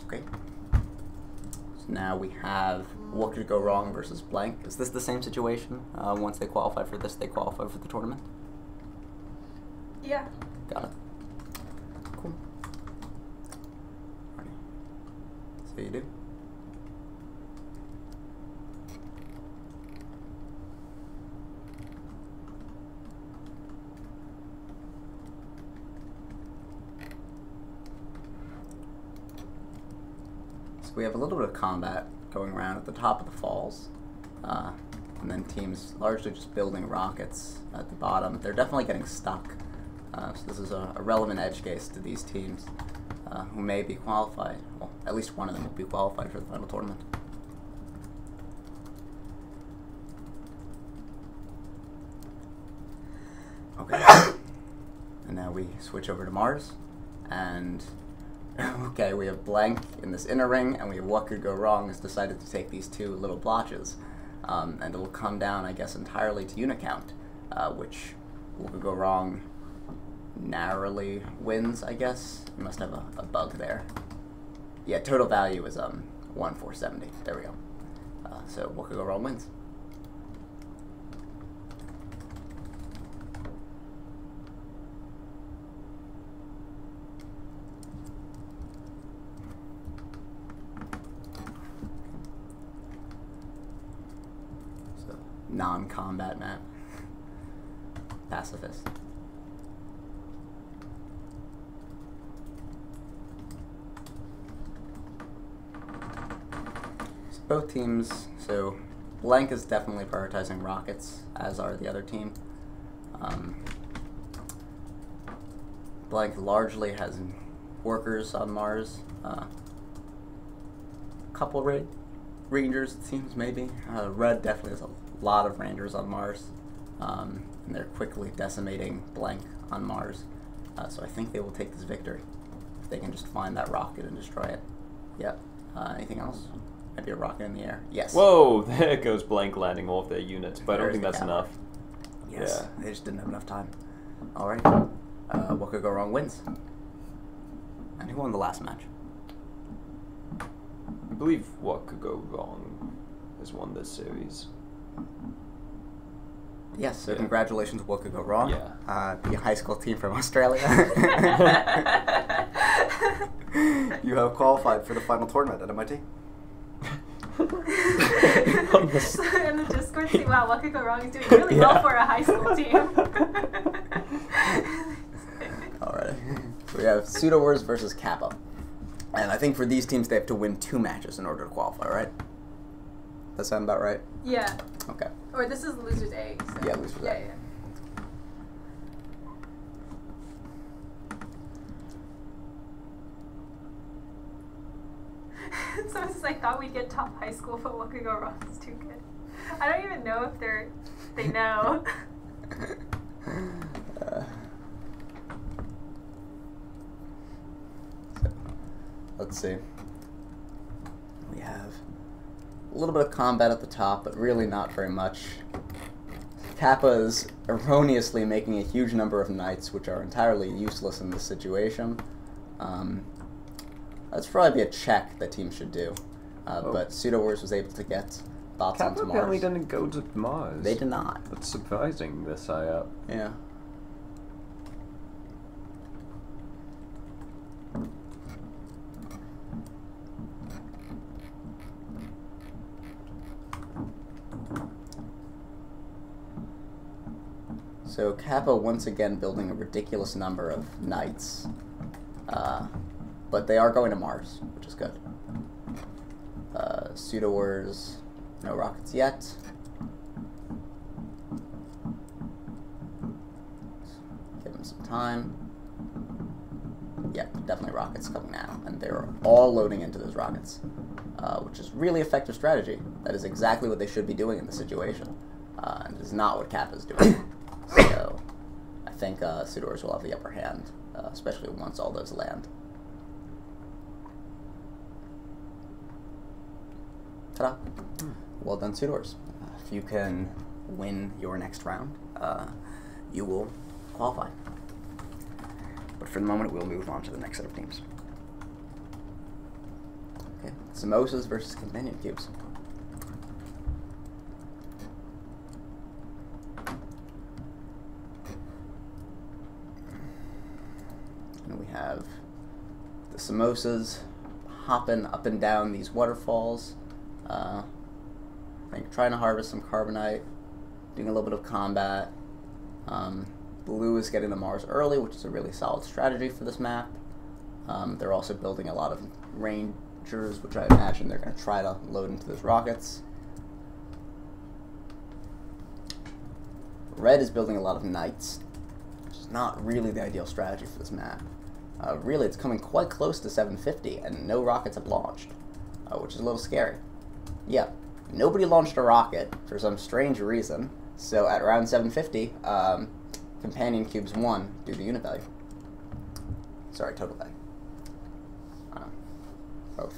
Okay. So now we have what could go wrong versus blank. Is this the same situation? Once they qualify for this, they qualify for the tournament? Yeah. Got it. Cool. So you do. So we have a little bit of combat going around at the top of the falls. And then teams largely just building rockets at the bottom. They're definitely getting stuck. So this is a relevant edge case to these teams who may be qualified. Well, at least one of them will be qualified for the final tournament. Okay. And now we switch over to Mars. And okay, we have Blank in this inner ring, and we have What Could Go Wrong has decided to take these two little blotches. And it will come down, I guess, entirely to unit count, which What Could Go Wrong narrowly wins, I guess. You must have a bug there. Yeah, total value is 1,470. There we go. So What Could Go Wrong wins. Non-combat map. Pacifist. So both teams, so Blank is definitely prioritizing rockets, as are the other team. Blank largely has workers on Mars. Couple Rangers, it seems, maybe. Red definitely has a lot of Rangers on Mars, and they're quickly decimating Blank on Mars, so I think they will take this victory if they can just find that rocket and destroy it. Yep. Anything else? Maybe a rocket in the air. Yes. Whoa, there goes Blank landing off their units, but I don't think that's enough. Yes, Yeah. they just didn't have enough time. Alright. What Could Go Wrong wins. And who won the last match? I believe What Could Go Wrong has won this series. Yes, so Yeah. Congratulations, What Could Go Wrong. Yeah. The high school team from Australia. You have qualified for the final tournament at MIT. In the Discord, see, wow, What Could Go Wrong is doing really well for a high school team. Alright. So we have Pseudo Wars versus Kappa. And I think for these teams, they have to win 2 matches in order to qualify, right? That sound about right? Yeah. Okay. Or this is Loser's A. So. Yeah, Loser's A. Yeah. So it's just, I thought we'd get top high school, but What Could Go Wrong is too good. I don't even know if they know. So, let's see. We have a little bit of combat at the top, but really not very much. Kappa is erroneously making a huge number of knights, which are entirely useless in this situation. That's probably a check that teams should do. But Pseudo Wars was able to get bots Kappa onto Mars. apparently didn't go to Mars. They did not. That's surprising, this high up. Yeah. So Kappa once again building a ridiculous number of knights. But they are going to Mars, which is good. Pseudo Wars, no rockets yet. Give them some time. Yep, definitely rockets coming now. And they're all loading into those rockets, which is really effective strategy. That is exactly what they should be doing in this situation. And it is not what Kappa is doing. So I think Pseudo Wars will have the upper hand, especially once all those land. Ta-da. Well done, Pseudo Wars. If you can win your next round, you will qualify. But for the moment, we'll move on to the next set of teams. Okay, Samosas versus Companion Cubes. And we have the Samosas hopping up and down these waterfalls. I think trying to harvest some carbonite, doing a little bit of combat. Blue is getting to Mars early, which is a really solid strategy for this map. They're also building a lot of rangers, which I imagine they're going to try to load into those rockets. Red is building a lot of knights, which is not really the ideal strategy for this map. Really, it's coming quite close to 750, and no rockets have launched, which is a little scary. Yeah, nobody launched a rocket for some strange reason, so at around 750, companion cubes won due to unit value. Sorry, total value. Both.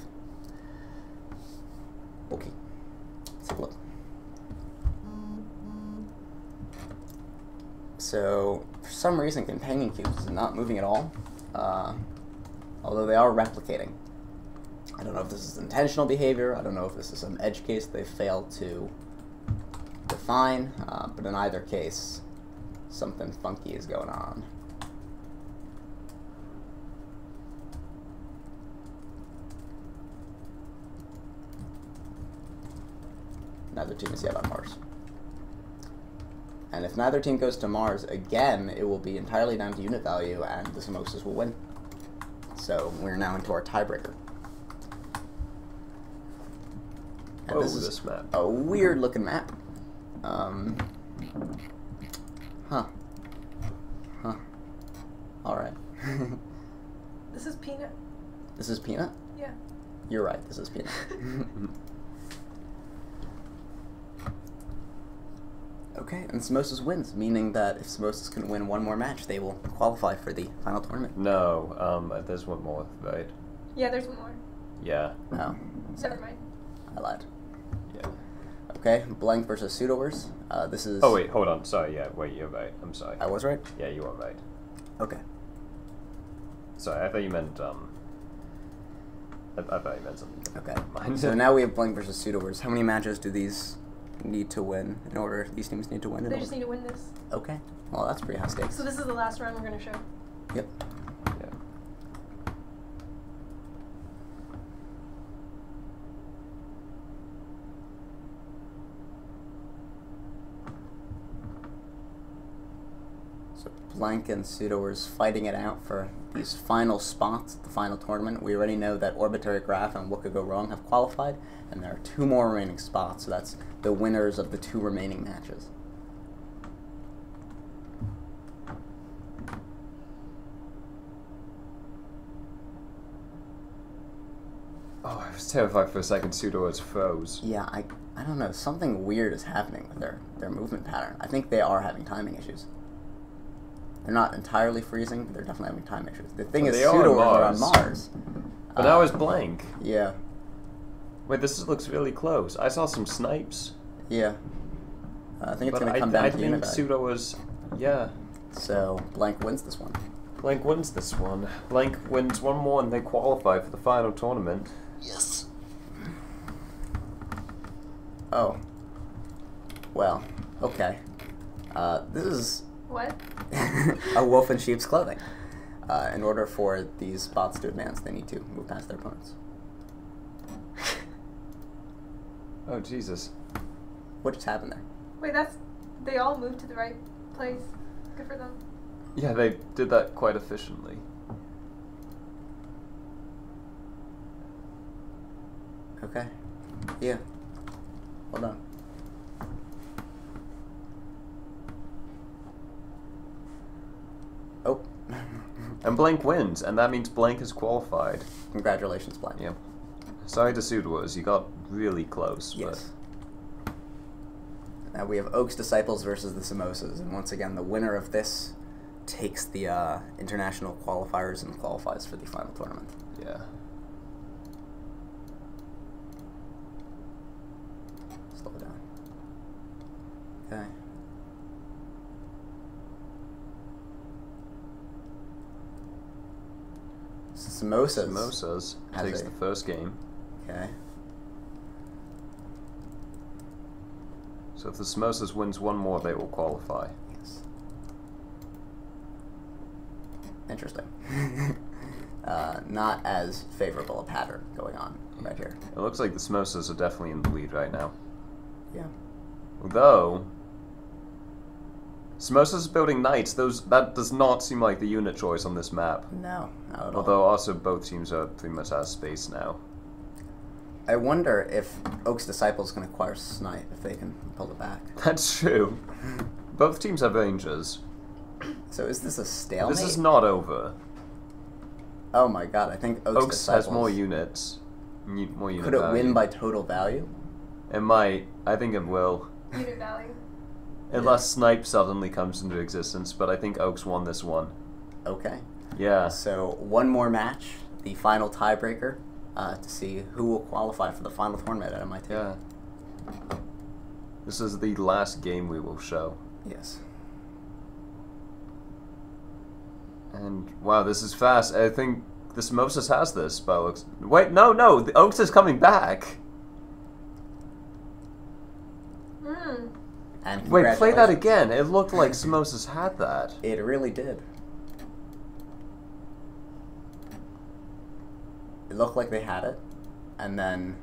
Okay, let's take a look. So, for some reason, companion cubes is not moving at all, although they are replicating. I don't know if this is intentional behavior, I don't know if this is some edge case they failed to define, but in either case, something funky is going on. Neither team is yet on Mars. And if neither team goes to Mars, again, it will be entirely down to unit value, and the Samosas will win. So we're now into our tiebreaker. And this map. A weird-looking map. Alright. This is Peanut. This is Peanut? Yeah. You're right, this is Peanut. Okay, and Samosas wins, meaning that if Samosas can win one more match, they will qualify for the final tournament. No, there's one more, right? Yeah, there's one more. Yeah. Oh. Never mind. I lied. Yeah. Okay, Blank versus Pseudowars. This is... Oh, wait, hold on. Sorry, yeah, wait, you're right. I'm sorry. I was right? Yeah, you are right. Okay. Sorry, I thought you meant, I thought you meant something different. Okay. Mine. So now we have Blank versus Pseudowars. How many matches do these need to win in order? These teams need to win in They order? just need to win this. Okay. Well, that's pretty high stakes. So this is the last round we're going to show. Yep. Yeah. So Blank and Pseudowars fighting it out for these final spots at the final tournament. We already know that Orbitary Graph and What Could Go Wrong have qualified, and there are 2 more remaining spots, so that's the winners of the 2 remaining matches. Oh, I was terrified for a second. Pseudowars froze. Yeah, I don't know. Something weird is happening with their movement pattern. I think they are having timing issues. They're not entirely freezing, but they're definitely having time issues. The thing Well, is, they are on Pseudowars are on Mars. Mars. But now it's Blank. Yeah, Wait, looks really close. I saw some snipes. yeah. I think it's But going to come down to think unit value. Pseudowars... Yeah. So, Blank wins this one. Blank wins this one. Blank wins one more and they qualify for the final tournament. Yes. Oh. Well, okay. This is What? a wolf in sheep's clothing. In order for these bots to advance, they need to move past their opponents. Oh, Jesus. What just happened there? Wait, they all moved to the right place. Good for them. Yeah, they did that quite efficiently. Okay. Yeah. Well done. Oh. And Blank wins, and that means Blank is qualified. Congratulations, Blank. Yeah. Sorry to Pseudowars, you got really close. Yes. Now we have Oak's Disciples versus the Samosas, and once again, the winner of this takes the international qualifiers and qualifies for the final tournament. But yeah. Slow it down. Okay. Samosas. Samosas Has takes a- the first game. Okay. So if the Samosas wins one more, they will qualify. Yes. Interesting. not as favorable a pattern going on right here. It looks like the Samosas are definitely in the lead right now. Yeah. Although, Samosas building knights, that does not seem like the unit choice on this map. No, not at all. Although also both teams are pretty much out of space now. I wonder if Oak's Disciple is going to acquire Snipe, if they can pull it back. That's true. Both teams have rangers. So is this a stalemate? This is not over. Oh my god, I think Oak's Oaks Disciples... has more units. More unit Could it value. win by total value? It might. I think it will. Unit value. Unless Snipe suddenly comes into existence, but I think Oaks won this one. Okay. Yeah. So one more match, the final tiebreaker, to see who will qualify for the final tournament at MIT. Yeah. This is the last game we will show. Yes. And wow, this is fast. I think the Samosas has this, but looks. Wait, no, the Oaks is coming back. Hmm. And Wait, play that congratulations. again. It looked like Samosas had that. It really did. It looked like they had it, and then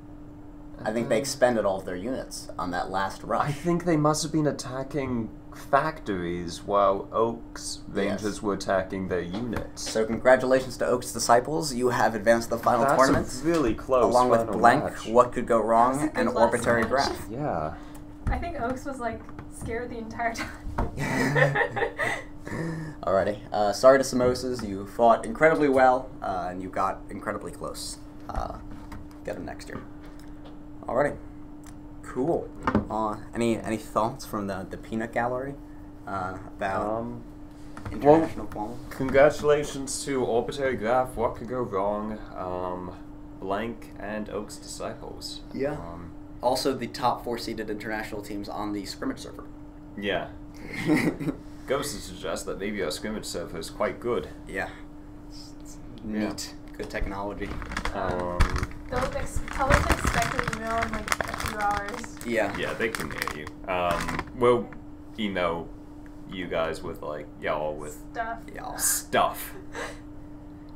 I think they expended all of their units on that last rush. I think they must have been attacking factories while Oaks Rangers Yes. were attacking their units. So congratulations to Oak's Disciples. You have advanced to the final That's tournament. a really close. Along with final Blank, match. What Could Go That was Wrong, a good and last Orbitary match. Graph. Yeah. I think Oaks was like scared the entire time. Alrighty. Sorry to Samosas. You fought incredibly well, and you got incredibly close. Get them next year. Alrighty. Cool. Any thoughts from the peanut gallery about international qual? Congratulations to Orbitary Graph, What Could Go Wrong, Blank, and Oaks Disciples. Yeah. Also, the top 4 seeded international teams on the scrimmage server. Yeah. Goes to suggest that maybe our scrimmage server is quite good. Yeah. It's neat. Good technology. Tell them to expect an email in like a few hours. Yeah. Yeah, they can hear you. We'll email you guys with like y'all with Stuff. Y'all. stuff.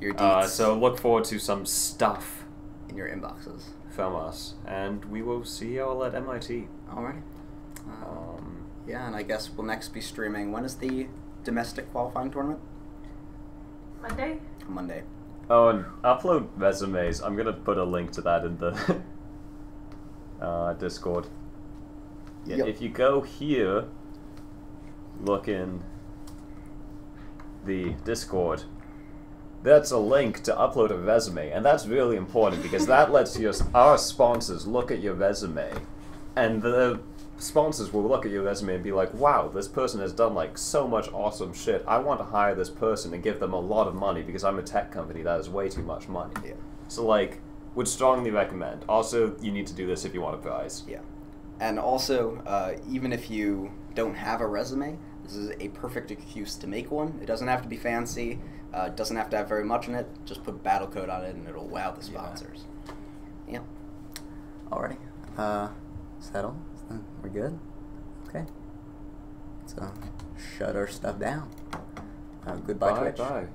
Your deets So look forward to some stuff in your inboxes. from us, and we will see y'all at MIT. Alrighty. Yeah, and I guess we'll next be streaming. When is the domestic qualifying tournament? Monday? Monday. Oh, and upload resumes. I'm gonna put a link to that in the Discord. Yeah, Yep. if you go here, look in the Discord. That's a link to upload a resume, and that's really important because that lets our sponsors look at your resume, and the sponsors will look at your resume and be like, wow, this person has done like so much awesome shit. I want to hire this person and give them a lot of money because I'm a tech company that has way too much money. Yeah. So like, would strongly recommend. Also, you need to do this if you want a prize. Yeah. And also, even if you don't have a resume, this is a perfect excuse to make one. It doesn't have to be fancy. It doesn't have to have very much in it. Just put Battlecode on it and it'll wow the sponsors. Yeah. Alrighty. Is that all? We're good? Okay. So, shut our stuff down. Goodbye, Bye, Twitch. bye.